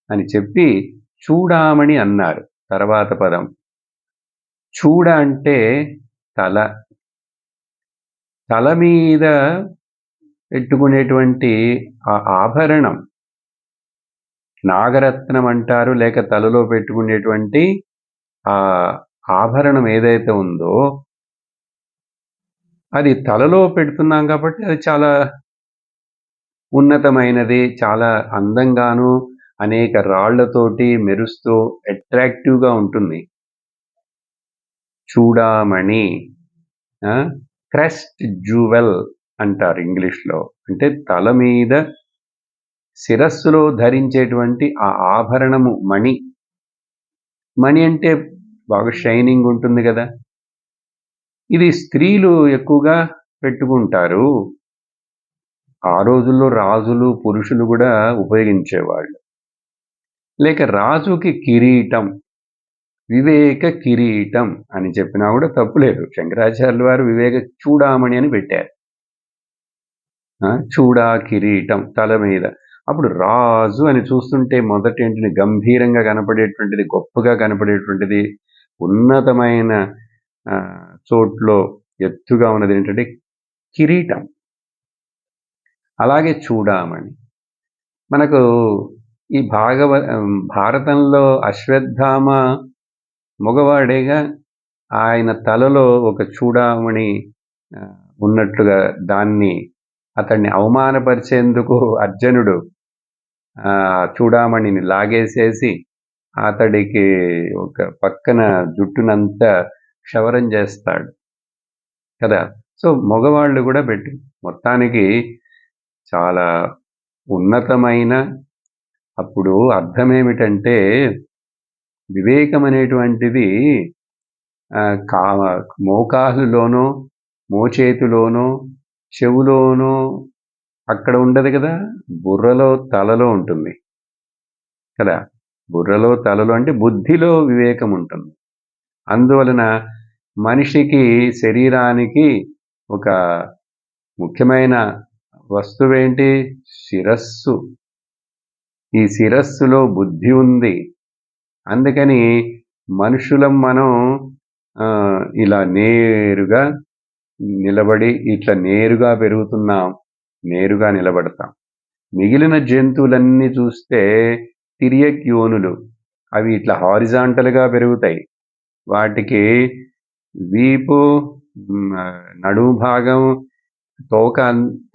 అని చెప్పి చూడామణి అన్నారు. తర్వాత పదం చూడ అంటే తల. తల మీద పెట్టుకునేటువంటి ఆ ఆభరణం నాగరత్నం అంటారు, లేక తలలో పెట్టుకునేటువంటి ఆ ఆభరణం ఏదైతే ఉందో అది తలలో పెడుతున్నాం కాబట్టి అది చాలా ఉన్నతమైనది, చాలా అందంగాను అనేక రాళ్లతోటి మెరుస్తూ అట్రాక్టివ్గా ఉంటుంది. చూడామణి, క్రెస్ట్ జ్యువెల్ అంటారు ఇంగ్లీష్లో. అంటే తల మీద శిరస్సులో ధరించేటువంటి ఆ ఆభరణము మణి. మణి అంటే బాగా షైనింగ్ ఉంటుంది కదా. ఇది స్త్రీలు ఎక్కువగా పెట్టుకుంటారు. ఆ రోజుల్లో రాజులు, పురుషులు కూడా ఉపయోగించేవాళ్ళు. లేక రాజుకి కిరీటం, వివేక కిరీటం అని చెప్పినా కూడా తప్పులేదు. శంకరాచార్యుల వారు వివేక చూడామణి అని పెట్టారు. చూడా కిరీటం తల మీద. అప్పుడు రాజు అని చూస్తుంటే మొదట ఏంటిది, గంభీరంగా కనపడేటువంటిది, గొప్పగా కనపడేటువంటిది, ఉన్నతమైన చోట్లో ఎత్తుగా ఉన్నది ఏంటంటే కిరీటం. అలాగే చూడామణి. మనకు ఈ భారతంలో అశ్వత్థామ మగవాడేగా, ఆయన తలలో ఒక చూడామణి ఉన్నట్లుగా దాన్ని అతన్ని అవమానపరిచేందుకు అర్జునుడు చూడామణిని లాగేసేసి అతడికి ఒక పక్కన జుట్టునంతా క్షవరం చేస్తాడు కదా. సో మగవాళ్ళు కూడా పెట్టి మొత్తానికి చాలా ఉన్నతమైన, అప్పుడు అర్థమేమిటంటే వివేకం అనేటువంటిది మోకాలులోనో, మోచేతిలోనో, చెవులోనో అక్కడ ఉండదు కదా, బుర్రలో, తలలో ఉంటుంది కదా. బుర్రలో, తలలో అంటే బుద్ధిలో వివేకం ఉంటుంది. అందువలన మనిషికి శరీరానికి ఒక ముఖ్యమైన వస్తువేంటి? శిరస్సు. ఈ శిరస్సులో బుద్ధి ఉంది. అందుకని మనుషులం మనం ఇలా నేరుగా నిలబడి ఇట్లా నేరుగా పెరుగుతున్నాం, నేరుగా నిలబడతాం. మిగిలిన జంతువులన్నీ చూస్తే తిరియక్ యోనులు, అవి ఇట్లా హారిజాంటల్గా పెరుగుతాయి. వాటికి వీపు, నడుము భాగం, తోక,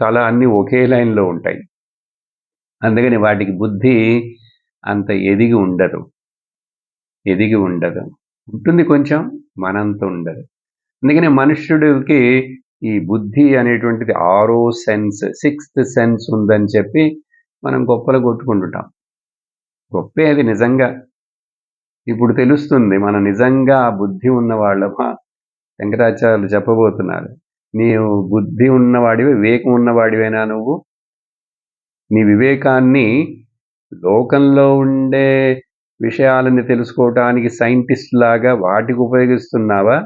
తల అన్నీ ఒకే లైన్లో ఉంటాయి. అందుకని వాటికి బుద్ధి అంత ఎదిగి ఉండదు. ఉంటుంది కొంచెం, మనంత ఉండదు. అందుకని మనుష్యుడికి ఈ బుద్ధి అనేటువంటిది 6వ సెన్స్, 6th సెన్స్ ఉందని చెప్పి మనం గొప్పలు కొట్టుకుంటుంటాం. గొప్పే అది నిజంగా. ఇప్పుడు తెలుస్తుంది మనం నిజంగా బుద్ధి ఉన్నవాళ్ళమా. శంకరాచార్యులు చెప్పబోతున్నారు, నీవు బుద్ధి ఉన్నవాడివి, వివేకం ఉన్నవాడివేనా నువ్వు? నీ వివేకాన్ని లోకంలో ఉండే విషయాలని తెలుసుకోవటానికి సైంటిస్ట్ లాగా వాటికి ఉపయోగిస్తున్నావా?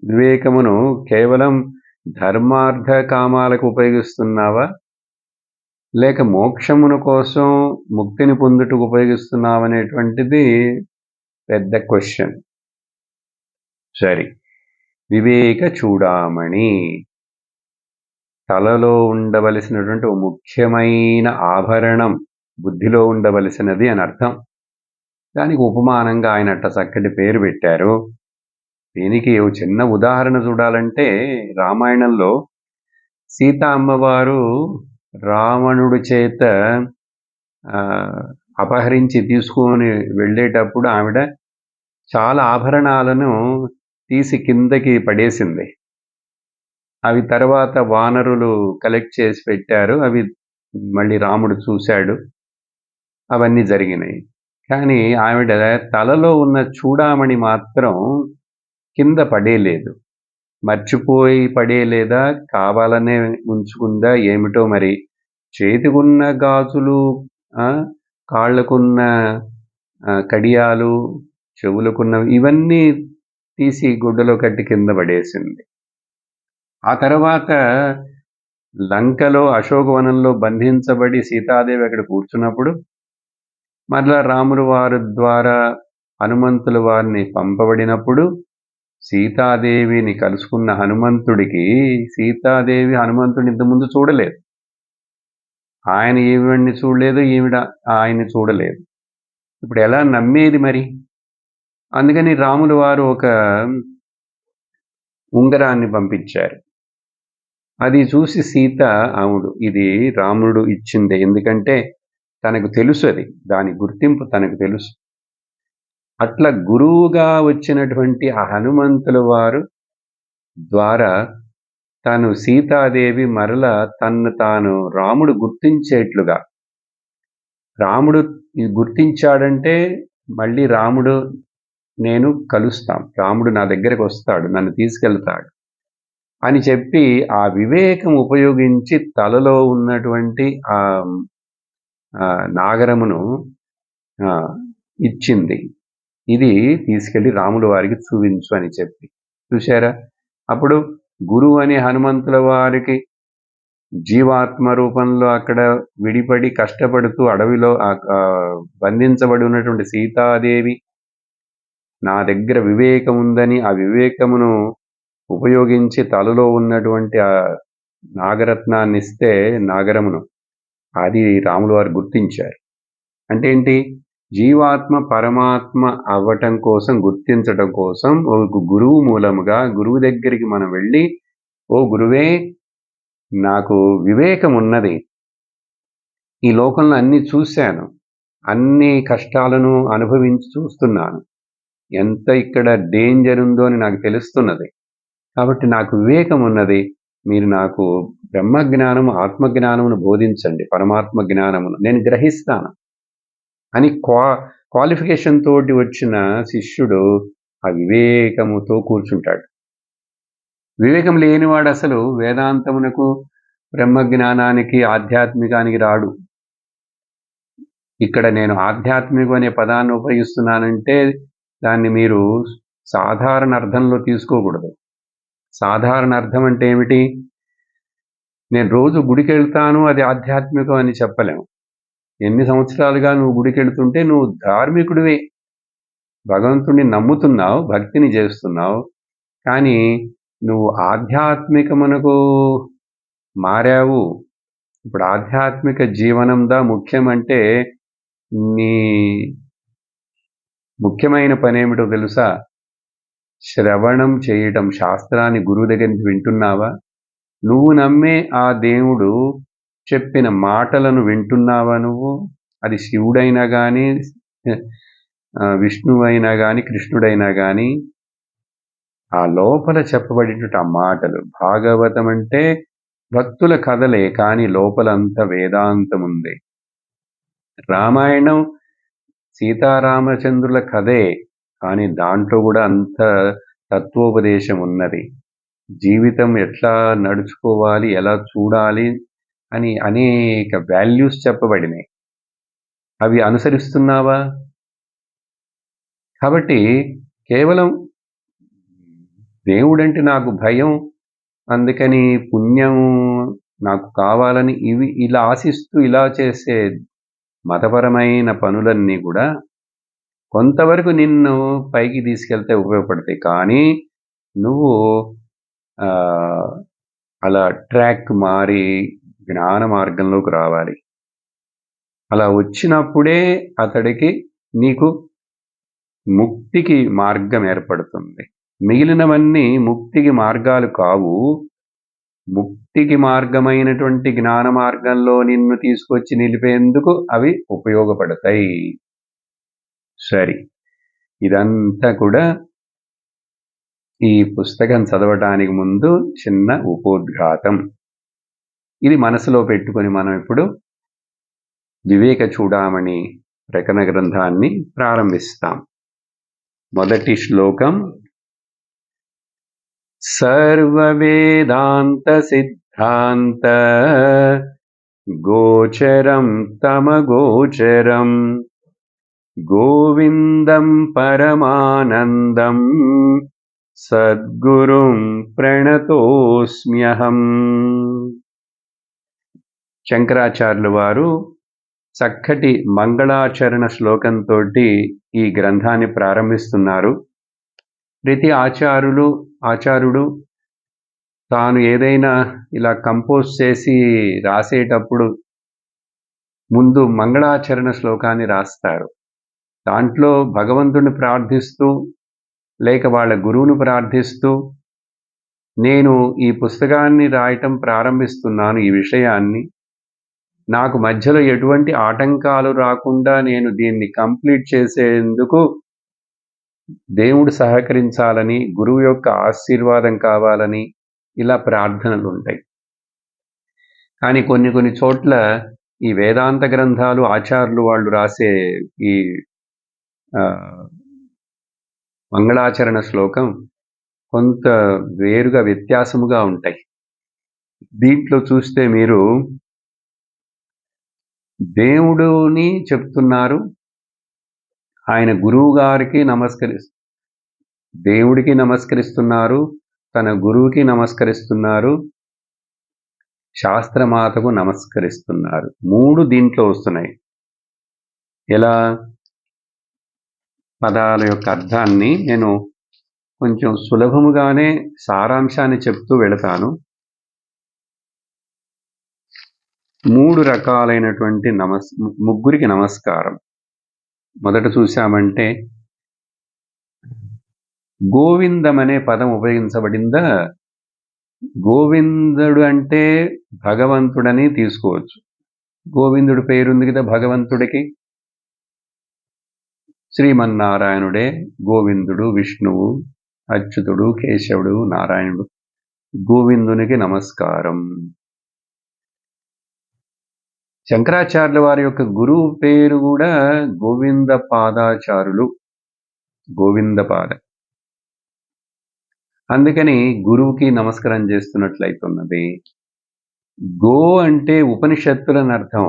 వివేకమును కేవలం ధర్మార్థ కామాలకు ఉపయోగిస్తున్నావా? లేక మోక్షమును కోసం, ముక్తిని పొందుటకు ఉపయోగిస్తున్నావా అనేటువంటిది పెద్ద క్వశ్చన్. సరే, వివేక చూడామణి తలలో ఉండవలసినటువంటి ఒక ముఖ్యమైన ఆభరణం, బుద్ధిలో ఉండవలసినది అని అర్థం. దానికి ఉపమానంగా ఆయన అట్ట చక్కటి పేరు పెట్టారు. దీనికి ఒక చిన్న ఉదాహరణ చూడాలంటే, రామాయణంలో సీతా అమ్మవారు రావణుడి చేత అపహరించి తీసుకొని వెళ్ళేటప్పుడు ఆవిడ చాలా ఆభరణాలను తీసి కిందకి పడేసింది. అవి తర్వాత వానరులు కలెక్ట్ చేసి పెట్టారు. అవి మళ్ళీ రాముడు చూశాడు. అవన్నీ జరిగినాయి. కానీ ఆవిడ తలలో ఉన్న చూడామణి మాత్రం కింద పడేలేదు. మర్చిపోయి పడేయలేదా? కావాలనే ఉంచుకుందా? ఏమిటో మరి. చేతికున్న గాజులు, కాళ్ళకున్న కడియాలు, చెవులకున్నవి ఇవన్నీ తీసి గుడ్డలో కట్టి కింద పడేసింది. ఆ తర్వాత లంకలో అశోకవనంలో బంధించబడి సీతాదేవి అక్కడ కూర్చున్నప్పుడు మరలా రాముల వారి ద్వారా హనుమంతుల వారిని పంపబడినప్పుడు సీతాదేవిని కలుసుకున్న హనుమంతుడికి సీతాదేవి హనుమంతుడిని ఇంతకుముందు చూడలేదు. ఆయన ఈవిడ్ని చూడలేదు, ఈవిడ ఆయన్ని చూడలేదు. ఇప్పుడు ఎలా నమ్మేది మరి? అందుకని రాముల వారు ఒక ఉంగరాన్ని పంపించారు. అది చూసి సీత అవును ఇది రాముడు ఇచ్చిందే, ఎందుకంటే తనకు తెలుసు, అది దాని గుర్తింపు తనకు తెలుసు. అట్లా గురువుగా వచ్చినటువంటి ఆ హనుమంతుల వారు ద్వారా తను సీతాదేవి మరల తన్ను తాను రాముడు గుర్తించేట్లుగా, రాముడు గుర్తించాడంటే మళ్ళీ రాముడు నేను కలుస్తాం, రాముడు నా దగ్గరకు వస్తాడు, నన్ను తీసుకెళ్తాడు అని చెప్పి ఆ వివేకం ఉపయోగించి తలలో ఉన్నటువంటి ఆ నాగరమును ఇచ్చింది. ఇది తీసుకెళ్లి రాముల వారికి చూపించు అని చెప్పి. చూశారా? అప్పుడు గురువు అని హనుమంతుల వారికి జీవాత్మ రూపంలో అక్కడ విడిపడి కష్టపడుతూ అడవిలో బంధించబడి ఉన్నటువంటి సీతాదేవి నా దగ్గర వివేకం ఉందని ఆ వివేకమును ఉపయోగించి తలలో ఉన్నటువంటి ఆ నాగరత్నాన్ని ఇస్తే, నాగరమును, అది రాముల వారు గుర్తించారు. అంటే ఏంటి? జీవాత్మ పరమాత్మ అవ్వటం కోసం, గుర్తించటం కోసం ఒక గురువు మూలముగా గురువు దగ్గరికి మనం వెళ్ళి, ఓ గురువే నాకు వివేకం ఉన్నది, ఈ లోకంలో అన్ని చూశాను, అన్ని కష్టాలను అనుభవించి చూస్తున్నాను, ఎంత ఇక్కడ డేంజర్ ఉందో అని నాకు తెలుస్తున్నది, కాబట్టి నాకు వివేకం ఉన్నది, మీరు నాకు బ్రహ్మజ్ఞానము ఆత్మజ్ఞానమును బోధించండి, పరమాత్మ జ్ఞానమును నేను గ్రహిస్తాను అని క్వాలిఫికేషన్ తోటి వచ్చిన శిష్యుడు ఆ వివేకముతో కూర్చుంటాడు. వివేకం లేనివాడు అసలు వేదాంతమునకు, బ్రహ్మజ్ఞానానికి, ఆధ్యాత్మికానికి రాడు. ఇక్కడ నేను ఆధ్యాత్మికం అనే పదాన్ని ఉపయోగిస్తున్నానంటే దాన్ని మీరు సాధారణ అర్థంలో తీసుకోకూడదు. సాధారణ అర్థం అంటే ఏమిటి? నేను రోజు గుడికి వెళ్తాను, అది ఆధ్యాత్మికం అని చెప్పలేము. ఎన్ని సంవత్సరాలుగా నువ్వు గుడికి వెళ్తుంటే నువ్వు ధార్మికుడివే, భగవంతుడిని నమ్ముతున్నావు, భక్తిని చేస్తున్నావు, కానీ నువ్వు ఆధ్యాత్మికమునకు మారావు. ఇప్పుడు ఆధ్యాత్మిక జీవనందా ముఖ్యమంటే నీ ముఖ్యమైన పని ఏమిటో తెలుసా? శ్రవణం చేయటం, శాస్త్రాన్ని గురువు దగ్గర నుంచి వింటున్నావా? నువ్వు నమ్మే ఆ దేవుడు చెప్పిన మాటలను వింటున్నావా నువ్వు? అది శివుడైనా కానీ, విష్ణువైనా కానీ, కృష్ణుడైనా కానీ, ఆ లోపల చెప్పబడినటువంటి ఆ మాటలు. భాగవతం అంటే భక్తుల కథలే, కానీ లోపలంతా వేదాంతం ఉంది. రామాయణం సీతారామచంద్రుల కథే, కానీ దాంట్లో కూడా అంత తత్వోపదేశం ఉన్నది. జీవితం ఎట్లా నడుచుకోవాలి, ఎలా చూడాలి అని అనేక వాల్యూస్ చెప్పబడినాయి. అవి అనుసరిస్తున్నావా? కాబట్టి కేవలం దేవుడంటే నాకు భయం, అందుకని పుణ్యం నాకు కావాలని ఇలా ఆశిస్తూ ఇలా చేసే మతపరమైన పనులన్నీ కూడా కొంతవరకు నిన్ను పైకి తీసుకెళ్తే ఉపయోగపడతాయి, కానీ నువ్వు అలా ట్రాక్ మారి జ్ఞాన మార్గంలోకి రావాలి. అలా వచ్చినప్పుడే అతడికి నీకు ముక్తికి మార్గం ఏర్పడుతుంది. మిగిలినవన్నీ ముక్తికి మార్గాలు కావు. ముక్తికి మార్గమైనటువంటి జ్ఞాన మార్గంలో నిన్ను తీసుకొచ్చి నిలిపేందుకు అవి ఉపయోగపడతాయి. సరే, ఇదంతా కూడా ఈ పుస్తకం చదవటానికి ముందు చిన్న ఉపోద్ఘాతం. ఇది మనసులో పెట్టుకొని మనం ఇప్పుడు వివేక చూడామణి ప్రకరణ గ్రంథాన్ని ప్రారంభిస్తాం. మొదటి శ్లోకం. సర్వవేదాంత సిద్ధాంత గోచరం తమగోచరం గోవిందం పరమానందం సద్గురుం ప్రణతోస్మ్యహం. శంకరాచార్యుల వారు చక్కటి మంగళాచరణ శ్లోకంతో ఈ గ్రంథాన్ని ప్రారంభిస్తున్నారు. ప్రతి ఆచార్యుడు తాను ఏదైనా ఇలా కంపోజ్ చేసి రాసేటప్పుడు ముందు మంగళాచరణ శ్లోకాన్ని రాస్తారు. దాంట్లో భగవంతుని ప్రార్థిస్తూ లేక వాళ్ళ గురువును ప్రార్థిస్తూ నేను ఈ పుస్తకాన్ని రాయటం ప్రారంభిస్తున్నాను, ఈ విషయాన్ని నాకు మధ్యలో ఎటువంటి ఆటంకాలు రాకుండా నేను దీన్ని కంప్లీట్ చేసేందుకు దేవుడు సహకరించాలని, గురువు యొక్క ఆశీర్వాదం కావాలని ఇలా ప్రార్థనలు ఉంటాయి. కానీ కొన్ని చోట్ల ఈ వేదాంత గ్రంథాలు ఆచార్యులు వాళ్ళు రాసే ఈ మంగళాచరణ శ్లోకం కొంత వేరుగా వ్యత్యాసముగా ఉంటాయి. దీంట్లో చూస్తే మీరు దేవుడుని చెప్తున్నారు, ఆయన గురువు గారికి దేవుడికి నమస్కరిస్తున్నారు, తన గురువుకి నమస్కరిస్తున్నారు, శాస్త్రమాతకు నమస్కరిస్తున్నారు. 3 దీంట్లో వస్తున్నాయి. ఎలా? పదాల యొక్క అర్థాన్ని నేను కొంచెం సులభముగానే సారాంశాన్ని చెప్తూ వెళతాను. 3 రకాలైనటువంటి ముగ్గురికి నమస్కారం. మొదట చూశామంటే గోవిందం అనే పదం ఉపయోగించబడిందా? గోవిందుడు అంటే భగవంతుడని తీసుకోవచ్చు. గోవిందుడి పేరుంది కదా భగవంతుడికి. శ్రీమన్నారాయణుడే గోవిందుడు, విష్ణువు, అచ్యుతుడు, కేశవుడు, నారాయణుడు. గోవిందునికి నమస్కారం. శంకరాచార్యుల వారి యొక్క గురువు పేరు కూడా గోవింద పాదాచారులు, గోవిందపాద. అందుకని గురువుకి నమస్కారం చేస్తున్నట్లయితున్నది. గో అంటే ఉపనిషత్తులని అర్థం.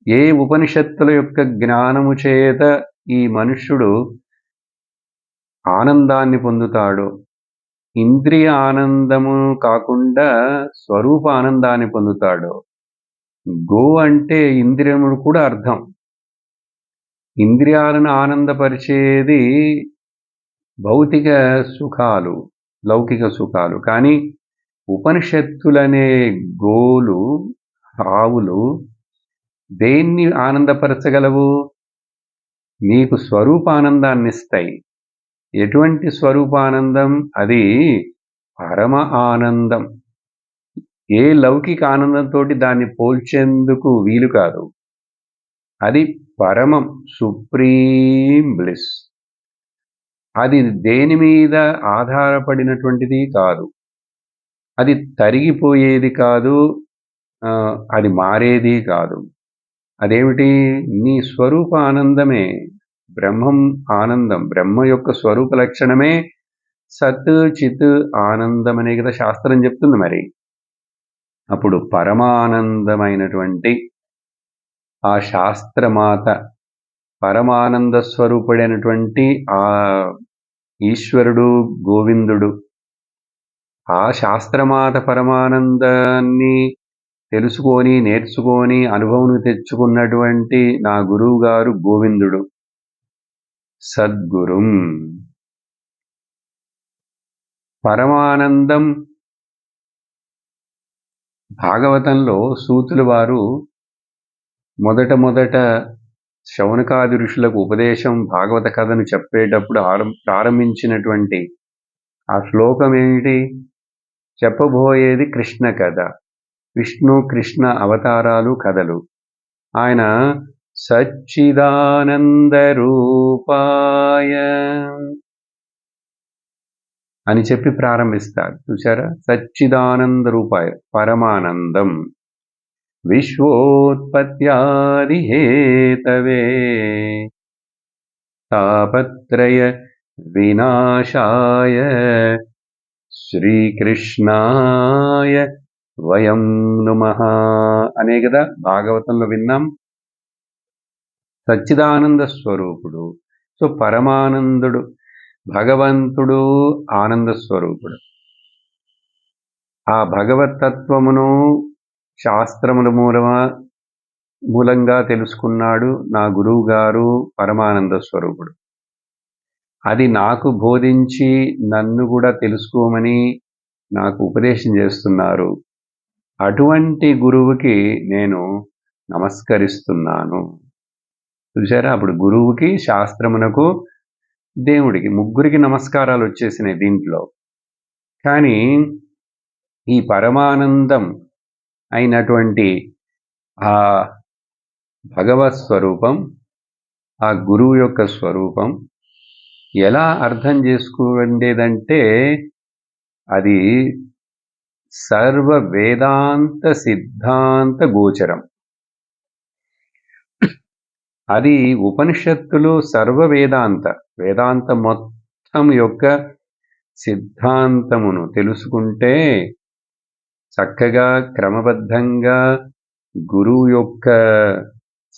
ఏ ఉపనిషత్తుల యొక్క జ్ఞానము చేత ఈ మనుష్యుడు ఆనందాన్ని పొందుతాడో, ఇంద్రియ ఆనందము కాకుండా స్వరూప ఆనందాన్ని పొందుతాడో. గో అంటే ఇంద్రియములు కూడా అర్థం. ఇంద్రియాలను ఆనందపరిచేది భౌతిక సుఖాలు, లౌకిక సుఖాలు. కానీ ఉపనిషత్తులనే గోలు, ఆవులు దేన్ని ఆనందపరచగలవు? నీకు స్వరూపానందాన్ని ఇస్తాయి. ఎటువంటి స్వరూపానందం? అది పరమ ఆనందం. ఏ లౌకిక ఆనందంతో దాన్ని పోల్చేందుకు వీలు కాదు. అది పరమం, సుప్రీం బ్లిస్. అది దేని మీద ఆధారపడినటువంటిది కాదు. అది తరిగిపోయేది కాదు, అది మారేది కాదు. అదేమిటి? నీ స్వరూప ఆనందమే బ్రహ్మం ఆనందం. బ్రహ్మ యొక్క స్వరూప లక్షణమే సత్ చిత్ ఆనందం అనే కదా శాస్త్రం చెప్తుంది. మరి అప్పుడు పరమానందమైనటువంటి ఆ శాస్త్రమాత, పరమానంద స్వరూపుడైనటువంటి ఆ ఈశ్వరుడు గోవిందుడు, ఆ శాస్త్రమాత పరమానందాన్ని తెలుసుకొని నేర్చుకొని అనుభవం తెచ్చుకున్నటువంటి నా గురువు గారు గోవిందుడు. సద్గురుం. పరమానందం భాగవతంలో సూతుల వారు మొదట శౌనకాది ఋషులకు ఉపదేశం భాగవత కథను చెప్పేటప్పుడు ప్రారంభించినటువంటి ఆ శ్లోకం ఏమిటి? చెప్పబోయేది కృష్ణ కథ, విష్ణు కృష్ణ అవతారాలు కథలు. ఆయన సచ్చిదానంద రూపాయ అని చెప్పి ప్రారంభిస్తారు. చూసారా? సచ్చిదానంద రూపాయ, పరమానందం. విశ్వోత్పత్యాదిహేతవే తాపత్రయ వినాశాయ శ్రీకృష్ణాయ వయం నుమః అనే కదా భాగవతంలో విన్నాం. సచ్చిదానంద స్వరూపుడు. సో పరమానందుడు, భగవంతుడు ఆనంద స్వరూపుడు. ఆ భగవతత్వమును శాస్త్రముల మూలంగా తెలుసుకున్నాడు నా గురువు గారు పరమానంద స్వరూపుడు. అది నాకు బోధించి నన్ను కూడా తెలుసుకోమని నాకు ఉపదేశం చేస్తున్నారు. అటువంటి గురువుకి నేను నమస్కరిస్తున్నాను. చూసారా, అప్పుడు గురువుకి, శాస్త్రమునకు, దేవుడికి, ముగ్గురికి నమస్కారాలు వచ్చేసినాయి దీంట్లో. కానీ ఈ పరమానందం అయినటువంటి ఆ భగవత్ స్వరూపం, ఆ గురువు యొక్క స్వరూపం ఎలా అర్థం చేసుకోండేదంటే అది సర్వ వేదాంత సిద్ధాంత గోచరం. అది ఉపనిషత్తులు సర్వ వేదాంత మొత్తం యొక్క సిద్ధాంతమును తెలుసుకుంటే చక్కగా క్రమబద్ధంగా గురువు యొక్క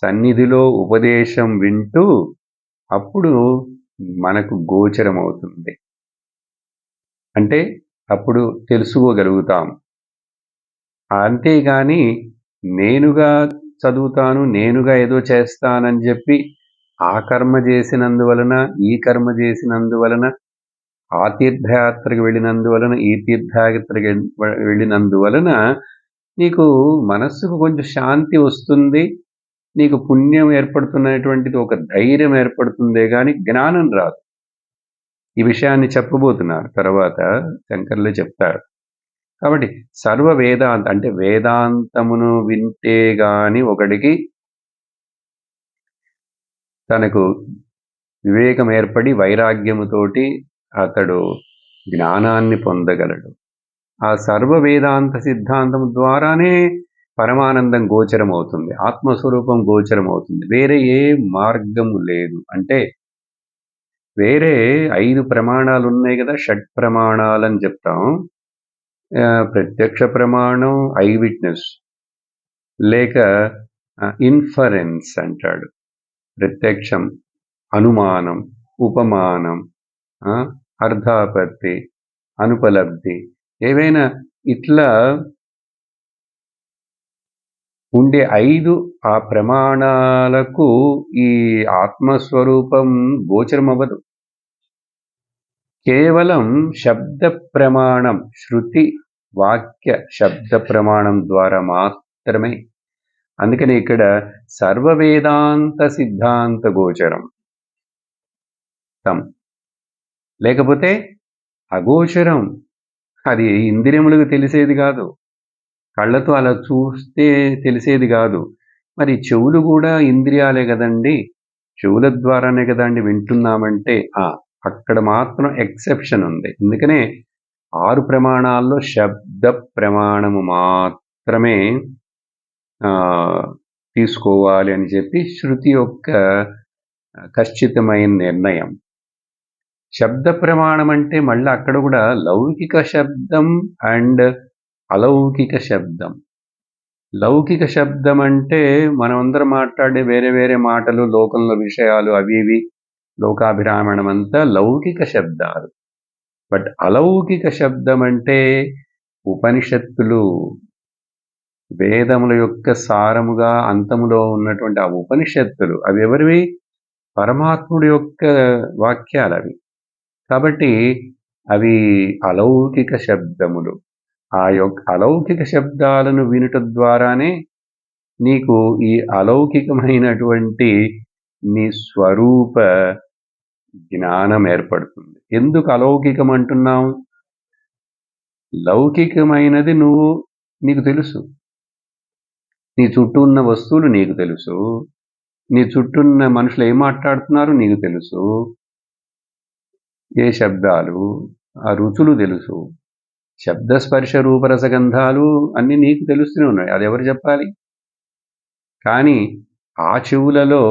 సన్నిధిలో ఉపదేశం వింటూ అప్పుడు మనకు గోచరమవుతుంది. అంటే అప్పుడు తెలుసుకోగలుగుతాం. అంతేగాని నేనుగా చదువుతాను, నేనుగా ఏదో చేస్తానని చెప్పి ఆ కర్మ చేసినందువలన, ఈ కర్మ చేసినందువలన, ఆ తీర్థయాత్రకు వెళ్ళినందువలన, ఈ తీర్థయాత్రకి వెళ్ళినందువలన నీకు మనస్సుకు కొంచెం శాంతి వస్తుంది, నీకు పుణ్యం ఏర్పడుతున్నటువంటిది ఒక ధైర్యం ఏర్పడుతుందే కానీ జ్ఞానం రాదు. ఈ విషయాన్ని చెప్పబోతున్నారు తర్వాత శంకర్లు చెప్తారు. కాబట్టి సర్వ వేదాంత అంటే వేదాంతమును వింటే గాని ఒకడికి తనకు వివేకం ఏర్పడి వైరాగ్యముతోటి అతడు జ్ఞానాన్ని పొందగలడు. ఆ సర్వ వేదాంత సిద్ధాంతం ద్వారానే పరమానందం గోచరమవుతుంది, ఆత్మస్వరూపం గోచరమవుతుంది. వేరే ఏ మార్గము లేదు. అంటే వేరే 5 ప్రమాణాలు ఉన్నాయి కదా, షట్ ప్రమాణాలని చెప్తాం. ప్రత్యక్ష ప్రమాణం, ఐ విట్నెస్, లేక ఇన్ఫరెన్స్ అంటాడు. ప్రత్యక్షం, అనుమానం, ఉపమానం, అర్థాపత్తి, అనుపలబ్ధి, ఏవైనా ఇట్లా ఉండే 5 ఆ ప్రమాణాలకు ఈ ఆత్మస్వరూపం గోచరమవ్వదు. కేవలం శబ్ద ప్రమాణం, శృతి వాక్య శబ్ద ప్రమాణం ద్వారా మాత్రమే. అందుకని ఇక్కడ సర్వ వేదాంత సిద్ధాంత గోచరం లేకపోతే అగోచరం. అది ఇంద్రియములకు తెలిసేది కాదు, కళ్ళతో అలా చూస్తే తెలిసేది కాదు. మరి చెవులు కూడా ఇంద్రియాలే కదండి, చెవుల ద్వారానే కదండి వింటున్నామంటే అక్కడ మాత్రం ఎక్సెప్షన్ ఉంది. అందుకనే 6 ప్రమాణాల్లో శబ్ద ప్రమాణము మాత్రమే తీసుకోవాలి అని చెప్పి శృతి యొక్క ఖచ్చితమైన నిర్ణయం. శబ్ద ప్రమాణం అంటే మళ్ళీ అక్కడ కూడా లౌకిక శబ్దం అండ్ అలౌకిక శబ్దం. లౌకిక శబ్దం అంటే మనమందరం మాట్లాడే వేరే వేరే మాటలు, లోకంలో విషయాలు, అవి ఇవి లోకాభిరామణం అంతా లౌకిక శబ్దాలు. బట్ అలౌకిక శబ్దం అంటే ఉపనిషత్తులు, వేదముల యొక్క సారముగా అంతములో ఉన్నటువంటి ఆ ఉపనిషత్తులు. అవి ఎవరివి? పరమాత్ముడి యొక్క వాక్యాలు అవి. కాబట్టి అవి అలౌకిక శబ్దములు. ఆ యొక్క అలౌకిక శబ్దాలను వినుట ద్వారానే నీకు ఈ అలౌకికమైనటువంటి నీ స్వరూప జ్ఞానం ఏర్పడుతుంది. ఎందుకు అలౌకికం అంటున్నాం? లౌకికమైనది నీకు తెలుసు, నీ చుట్టూ ఉన్న వస్తువులు నీకు తెలుసు, నీ చుట్టూ ఉన్న మనుషులు ఏం మాట్లాడుతున్నారు నీకు తెలుసు, ఏ శబ్దాలు, ఆ రుచులు తెలుసు, శబ్ద స్పర్శ రూపరసగంధాలు అన్నీ నీకు తెలుస్తూనే ఉన్నాయి. అది ఎవరు చెప్పాలి? కానీ ఆ చెవులలో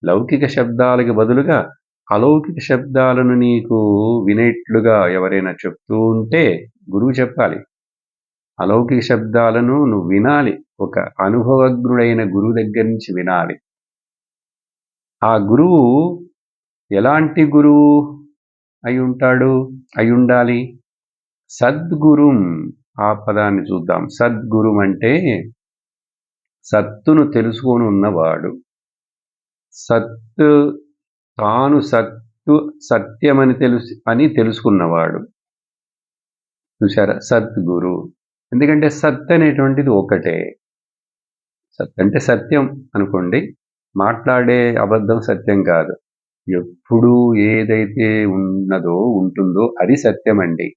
లౌకిక శబ్దాలకి బదులుగా అలౌకిక శబ్దాలను నీకు వినేట్లుగా ఎవరైనా చెప్తూ ఉంటే గురువు చెప్పాలి. అలౌకిక శబ్దాలను నువ్వు వినాలి. ఒక అనుభవజ్ఞుడైన గురువు దగ్గర నుంచి వినాలి. ఆ గురువు ఎలాంటి గురువు అయ్యుండాలి? సద్గురుం. ఆ పదాన్ని చూద్దాం. సద్గురుం అంటే సత్తును తెలుసుకొని ఉన్నవాడు. తాను సత్యమని తెలుసుకున్నవాడు. చూశారా? సద్గురు. ఎందుకంటే సత్ అనేటువంటిది ఒకటే. సత్ అంటే సత్యం అనుకోండి. మాట్లాడే అబద్ధం సత్యం కాదు. ఎప్పుడూ ఏదైతే ఉంటుందో అది సత్యమండి.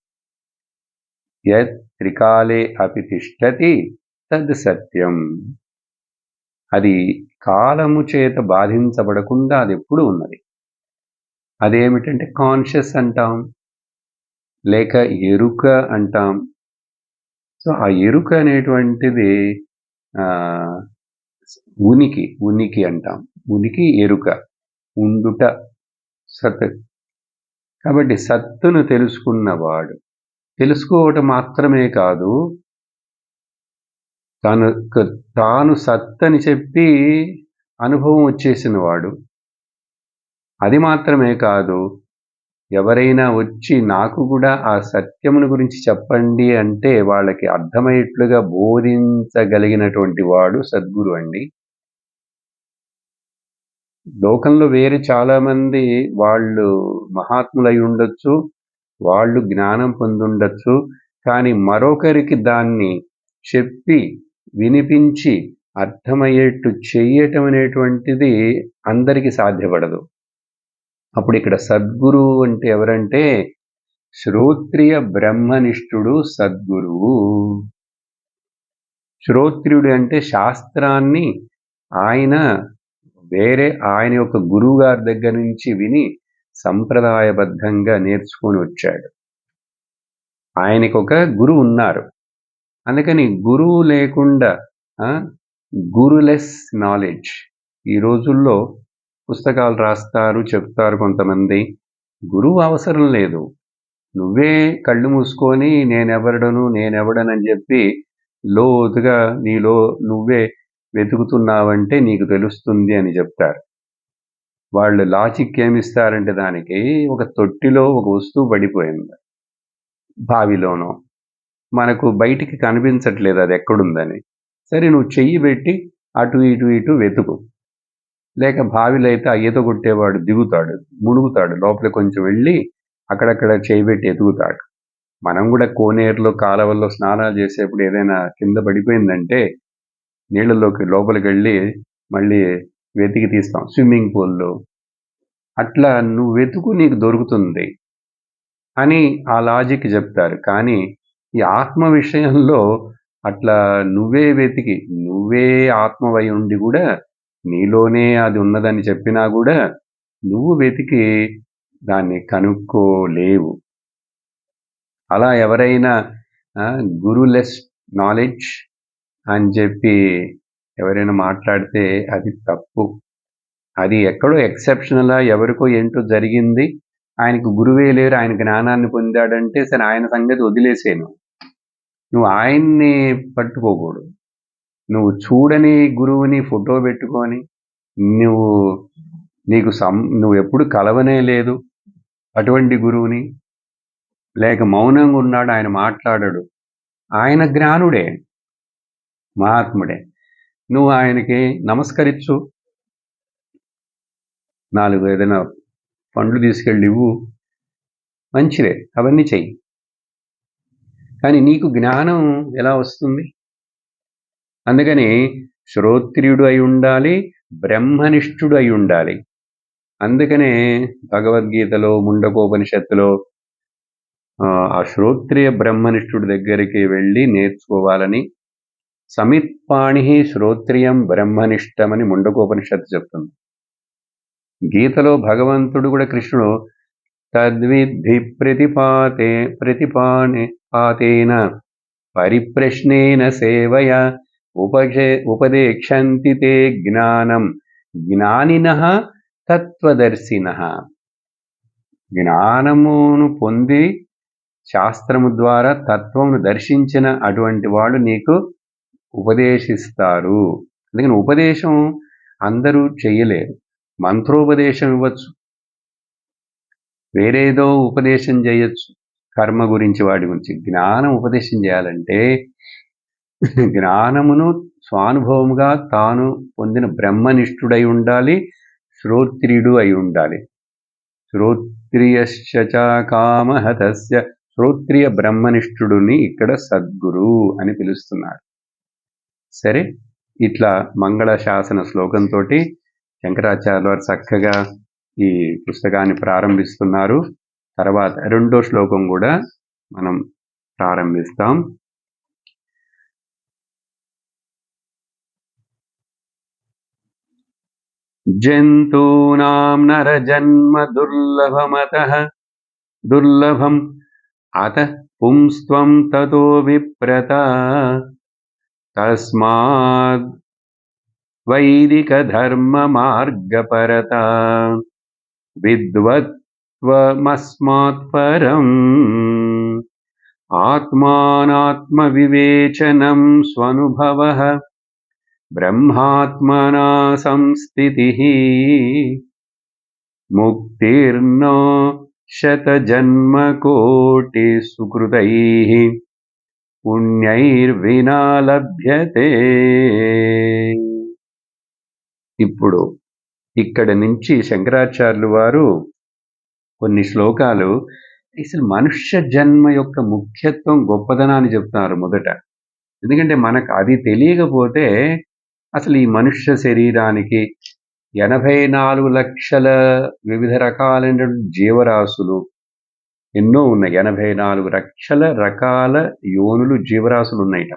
యత్ త్రికాలే అపి తిష్టతి తద్ సత్యం. అది కాలము చేత బాధించబడకుండా అది ఎప్పుడు ఉన్నది. అదేమిటంటే కాన్షియస్ అంటాం, లేక ఎరుక అంటాం. సో ఆ ఎరుక అనేటువంటిది ఉనికి అంటాం. ఉనికి, ఎరుక, ఉండుట, సత్. కాబట్టి సత్తును తెలుసుకున్నవాడు. తెలుసుకోవటం మాత్రమే కాదు, తాను సత్తని చెప్పి అనుభవం వచ్చేసిన వాడు. అది మాత్రమే కాదు, ఎవరైనా వచ్చి నాకు కూడా ఆ సత్యమును గురించి చెప్పండి అంటే వాళ్ళకి అర్థమయ్యేట్లుగా బోధించగలిగినటువంటి వాడు సద్గురు అండి. లోకంలో వేరే చాలామంది వాళ్ళు మహాత్ములై ఉండొచ్చు, వాళ్ళు జ్ఞానం పొందుండొచ్చు. కానీ మరొకరికి దాన్ని చెప్పి వినిపించి అర్థమయ్యేట్టు చెయ్యటం అనేటువంటిది అందరికీ సాధ్యపడదు. అప్పుడు ఇక్కడ సద్గురు అంటే ఎవరంటే శ్రోత్రియ బ్రహ్మనిష్ఠుడు సద్గురువు. శ్రోత్రియుడు అంటే శాస్త్రాన్ని ఆయన యొక్క గురువు గారి దగ్గర నుంచి విని సంప్రదాయబద్ధంగా నేర్చుకొని వచ్చాడు. ఆయనకు ఒక గురువు ఉన్నారు. అందుకని గురువు లేకుండా గురులెస్ నాలెడ్జ్. ఈ రోజుల్లో పుస్తకాలు రాస్తారు, చెప్తారు కొంతమంది. గురువు అవసరం లేదు. నువ్వే కళ్ళు మూసుకొని నేనెవడనని చెప్పి లోతుగా నీలో నువ్వే వెతుకుతున్నావంటే నీకు తెలుస్తుంది అని చెప్తారు. వాళ్ళు లాజిక్ ఏమిస్తారంటే దానికి ఒక తొట్టిలో ఒక వస్తువు పడిపోయింది, బావిలోనో. మనకు బయటికి కనిపించట్లేదు అది ఎక్కడుందని. సరే, నువ్వు చెయ్యి పెట్టి అటు ఇటు వెతుకు. లేక బావిలో అయితే ఆ ఈత కొట్టేవాడు దిగుతాడు, మునుగుతాడు, లోపల కొంచెం వెళ్ళి అక్కడక్కడ చేయి పెట్టి ఎతుకుతాడు. మనం కూడా కోనేరులో, కాలవల్లో స్నానాలు చేసేప్పుడు ఏదైనా కింద పడిపోయిందంటే నీళ్ళలోకి లోపలికి వెళ్ళి మళ్ళీ వెతికి తీస్తాం. స్విమ్మింగ్ పూల్లో అట్లా నువ్వు వెతుకు, నీకు దొరుకుతుంది అని ఆ లాజిక్ చెప్తారు. కానీ ఈ ఆత్మ విషయంలో అట్లా నువ్వే వెతికి, నువ్వే ఆత్మవై ఉండి కూడా నీలోనే అది ఉన్నదని చెప్పినా కూడా నువ్వు వెతికి దాన్ని కనుక్కోలేవు. అలా ఎవరైనా గురులెస్ నాలెడ్జ్ అని చెప్పి ఎవరైనా మాట్లాడితే అది తప్పు. అది ఎక్కడో ఎక్సెప్షనలా, ఎవరికో ఏంటో జరిగింది, ఆయనకు గురువే లేరు, ఆయన జ్ఞానాన్ని పొందాడంటే సరే ఆయన సంగతి వదిలేసేను. నువ్వు ఆయన్ని పట్టుకోకూడదు. నువ్వు చూడని గురువుని ఫోటో పెట్టుకొని నువ్వు ఎప్పుడు కలవనే లేదు అటువంటి గురువుని, లేక మౌనంగా ఉన్నాడు, ఆయన మాట్లాడడు, ఆయన జ్ఞానుడే, మహాత్ముడే. నువ్వు ఆయనకి నమస్కరించు, 4 ఏదైనా పండ్లు తీసుకెళ్ళి ఇవ్వు, మంచిదే, అవన్నీ చెయ్యి. కానీ నీకు జ్ఞానం ఎలా వస్తుంది? అందుకని శ్రోత్రియుడు అయి ఉండాలి, బ్రహ్మనిష్ఠుడు అయి ఉండాలి. అందుకనే భగవద్గీతలో, ముండకోపనిషత్తులో ఆ శ్రోత్రియ బ్రహ్మనిష్ఠుడి దగ్గరికి వెళ్ళి నేర్చుకోవాలని, సమిత్పాణి శ్రోత్రియం బ్రహ్మనిష్టమని ముండకోపనిషత్తు చెప్తుంది. గీతలో భగవంతుడు కూడా, కృష్ణుడు తద్విద్ధి ప్రతిపాతేన పరిప్రశ్నేన సేవయ ఉపదేక్షంతి తే జ్ఞానం జ్ఞానినః తత్వదర్శినః. జ్ఞానమును పొంది శాస్త్రము ద్వారా తత్వమును దర్శించిన అటువంటి వాళ్ళు నీకు ఉపదేశిస్తారు. అందుకని ఉపదేశం అందరూ చెయ్యలేరు. మంత్రోపదేశం ఇవ్వచ్చు, వేరేదో ఉపదేశం చేయొచ్చు, కర్మ గురించి వాటి గురించి. జ్ఞానం ఉపదేశం చేయాలంటే జ్ఞానమును స్వానుభవముగా తాను పొందిన బ్రహ్మనిష్ఠుడై ఉండాలి, శ్రోత్రియుడు అయి ఉండాలి. శ్రోత్రియశ్చ కామహతస్య, శ్రోత్రియ బ్రహ్మనిష్ఠుడిని ఇక్కడ సద్గురు అని పిలుస్తున్నారు. సరే, ఇట్లా మంగళ శాసన శ్లోకంతో శంకరాచార్యుల వారు చక్కగా ఈ పుస్తకాన్ని ప్రారంభిస్తున్నారు. తర్వాత రెండో శ్లోకం కూడా మనం ప్రారంభిస్తాం. జంతూనాం నరజన్మ దుర్లభం అతః పుంస్త్వం తతో విప్రత తస్మాద్ వైదిక ధర్మ మార్గపరత విద్వత్వమస్మాత్ పరం ఆత్మానాత్మ వివేచనం స్వనుభవః బ్రహ్మాత్మనా సంస్థితిః ముక్తిర్నో శతజన్మకోటి సుకృతైః పుణ్యైర్వినా లభ్యతే. ఇప్పుడు ఇక్కడ నుంచి శంకరాచార్యులు వారు కొన్ని శ్లోకాలు అసలు మనుష్య జన్మ యొక్క ముఖ్యత్వం, గొప్పదనాన్ని చెప్తున్నారు మొదట. ఎందుకంటే మనకు అది తెలియకపోతే అసలు ఈ మనుష్య శరీరానికి 84 లక్షల వివిధ రకాలైనటువంటి జీవరాశులు ఎన్నో ఉన్నాయి. 84 లక్షల రకాల యోనులు, జీవరాశులు ఉన్నాయిట.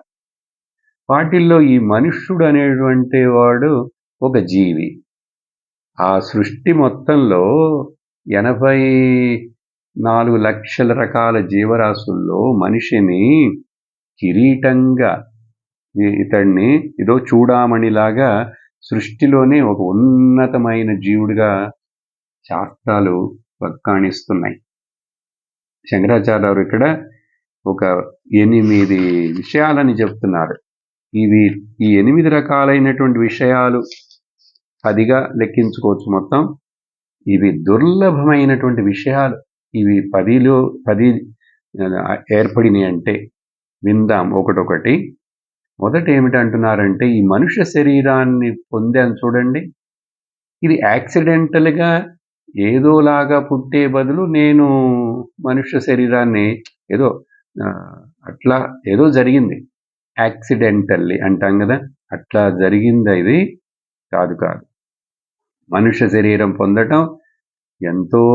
వాటిల్లో ఈ మనుష్యుడు అనేటువంటి వాడు ఒక జీవి. ఆ సృష్టి మొత్తంలో 84 లక్షల రకాల జీవరాశుల్లో మనిషిని కిరీటంగా, ఇతడిని ఏదో చూడామణిలాగా సృష్టిలోనే ఒక ఉన్నతమైన జీవుడిగా శాస్త్రాలు వక్కాణిస్తున్నాయి. శంకరాచార్యులు ఇక్కడ ఒక 8 విషయాలని చెప్తున్నారు. ఈ 8 రకాలైనటువంటి విషయాలు 10గా లెక్కించుకోవచ్చు మొత్తం. ఇవి దుర్లభమైనటువంటి విషయాలు. ఇవి 10 ఏర్పడినాయి అంటే విందాం ఒకటొకటి. మొదట ఏమిటంటున్నారంటే, ఈ మనుష్య శరీరాన్ని పొందాను చూడండి, ఇది యాక్సిడెంటల్గా ఏదోలాగా పుట్టే బదులు నేను మనుష్య శరీరాన్ని అట్లా ఏదో జరిగింది, యాక్సిడెంటల్లీ అంటాం కదా, అట్లా జరిగింది. ఇది కాదు. మనుష్య శరీరం పొందటం ఎంతో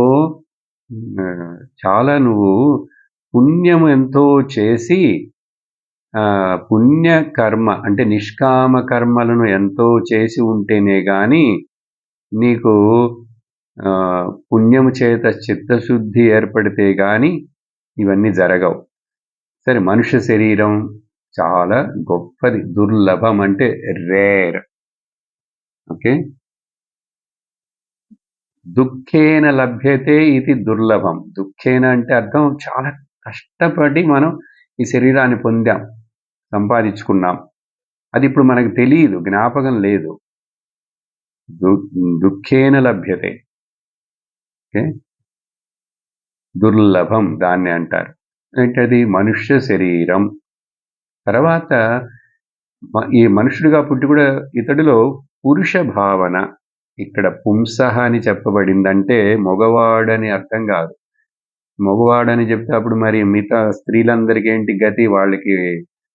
చాలా నువ్వు పుణ్యము ఎంతో చేసి, పుణ్య కర్మ అంటే నిష్కామ కర్మలను ఎంతో చేసి ఉంటేనే గాని నీకు పుణ్యము చేత చిత్తశుద్ధి ఏర్పడితే గాని ఇవన్నీ జరగవు. సరే, మనుష్య శరీరం చాలా గొప్పది, దుర్లభం అంటే రేర్. ఓకే, దుఃఖేన లభ్యతే ఇది దుర్లభం. దుఃఖేన అంటే అర్థం చాలా కష్టపడి మనం ఈ శరీరాన్ని పొందాం, సంపాదించుకున్నాం. అది ఇప్పుడు మనకు తెలియదు, జ్ఞాపకం లేదు. దుఃఖేన లభ్యతే, ఓకే, దుర్లభం దాన్ని అంటారు. ఏంటది? మనుష్య శరీరం. తర్వాత ఈ మనుషుడిగా పుట్టి కూడా ఇతడిలో పురుష భావన, ఇక్కడ పుంసః అని చెప్పబడిందంటే మగవాడని అర్థం కాదు. మగవాడని చెప్తే అప్పుడు మరి మిగతా స్త్రీలందరికీ ఏంటి గతి? వాళ్ళకి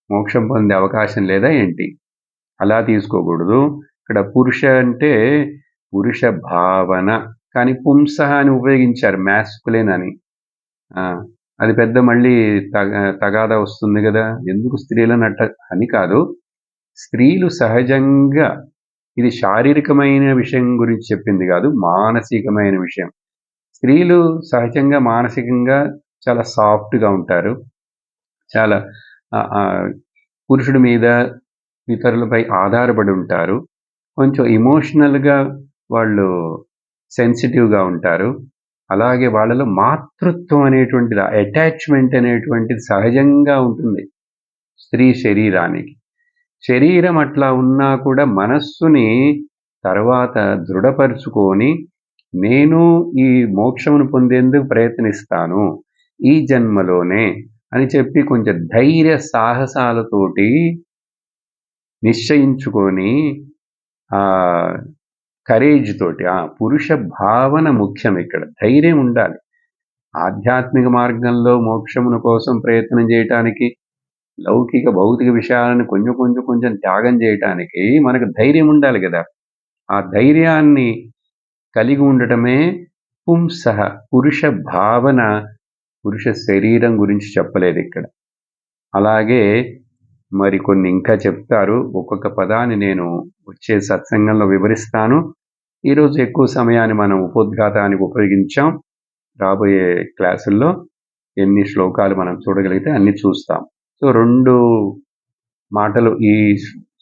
మోక్షం పొందే అవకాశం లేదా ఏంటి? అలా తీసుకోకూడదు. ఇక్కడ పురుష అంటే పురుష భావన, కానీ పుంసః అని ఉపయోగించారు, మ్యాస్కులిన్ అని. అది పెద్ద మళ్ళీ తగాదా వస్తుంది కదా, ఎందుకు స్త్రీలను అని కాదు. స్త్రీలు సహజంగా, ఇది శారీరకమైన విషయం గురించి చెప్పింది కాదు, మానసికమైన విషయం. స్త్రీలు సహజంగా మానసికంగా చాలా సాఫ్ట్గా ఉంటారు, చాలా పురుషుడి మీద ఇతరులపై ఆధారపడి ఉంటారు. కొంచెం ఎమోషనల్‌గా వాళ్ళు సెన్సిటివ్‌గా ఉంటారు. అలాగే వాళ్ళలో మాతృత్వం అనేటువంటిది, అటాచ్‌మెంట్ అనేటువంటిది సహజంగా ఉంటుంది స్త్రీ శరీరానికి. శరీరం అట్లా ఉన్నా కూడా మనస్సుని తర్వాత దృఢపరుచుకొని, నేను ఈ మోక్షమును పొందేందుకు ప్రయత్నిస్తాను ఈ జన్మలోనే అని చెప్పి కొంచెం ధైర్య సాహసాలతోటి నిశ్చయించుకొని కరేజ్ తోటి పురుష భావన ముఖ్యం ఇక్కడ. ధైర్యం ఉండాలి. ఆధ్యాత్మిక మార్గంలో మోక్షమున కోసం ప్రయత్నం చేయటానికి, లౌకిక భౌతిక విషయాలను కొంచెం త్యాగం చేయటానికి మనకు ధైర్యం ఉండాలి కదా! ఆ ధైర్యాన్ని కలిగి ఉండటమే పుంసః, పురుష భావన. పురుష శరీరం గురించి చెప్పలేదు ఇక్కడ. అలాగే మరికొన్ని ఇంకా చెప్తారు. ఒక్కొక్క పదాన్ని నేను వచ్చే సత్సంగంలో వివరిస్తాను. ఈరోజు ఎక్కువ సమయాన్ని మనం ఉపోద్ఘాతానికి ఉపయోగించాం. రాబోయే క్లాసుల్లో ఎన్ని శ్లోకాలు మనం చూడగలిగితే అన్ని చూస్తాం. సో 2 మాటలు ఈ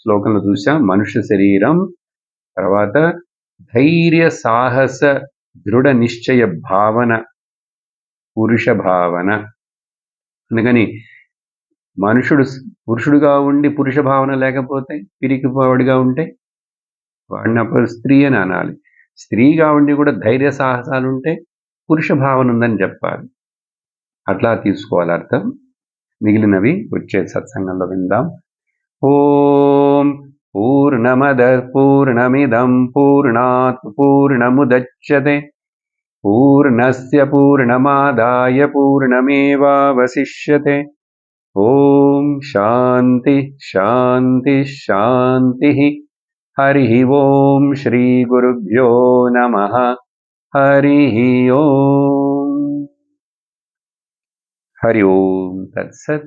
శ్లోకంలో చూసాం. మనుష్య శరీరం, తర్వాత ధైర్య సాహస దృఢ నిశ్చయ భావన, పురుష భావన. అందుకని మనుషుడు పురుషుడుగా ఉండి పురుష భావన లేకపోతే, పిరికివాడిగా ఉంటే వాడిని అప్పుడు స్త్రీ అని అనాలి. స్త్రీగా ఉండి కూడా ధైర్య సాహసాలుంటే పురుష భావన ఉందని చెప్పాలి. అట్లా తీసుకోవాలి అర్థం. మిగిలినవి వచ్చే సత్సంగంలో విందాం. ఓం పూర్ణమద పూర్ణమిదం పూర్ణాత్ పూర్ణముదచ్యతే పూర్ణస్య పూర్ణమాదాయ పూర్ణమేవావశిష్యతే. ఓం శాంతి శాంతి శాంతి. హరి ఓం శ్రీ గురుభ్యో నమః. హరి ఓం. హరి ఓం తత్సత్.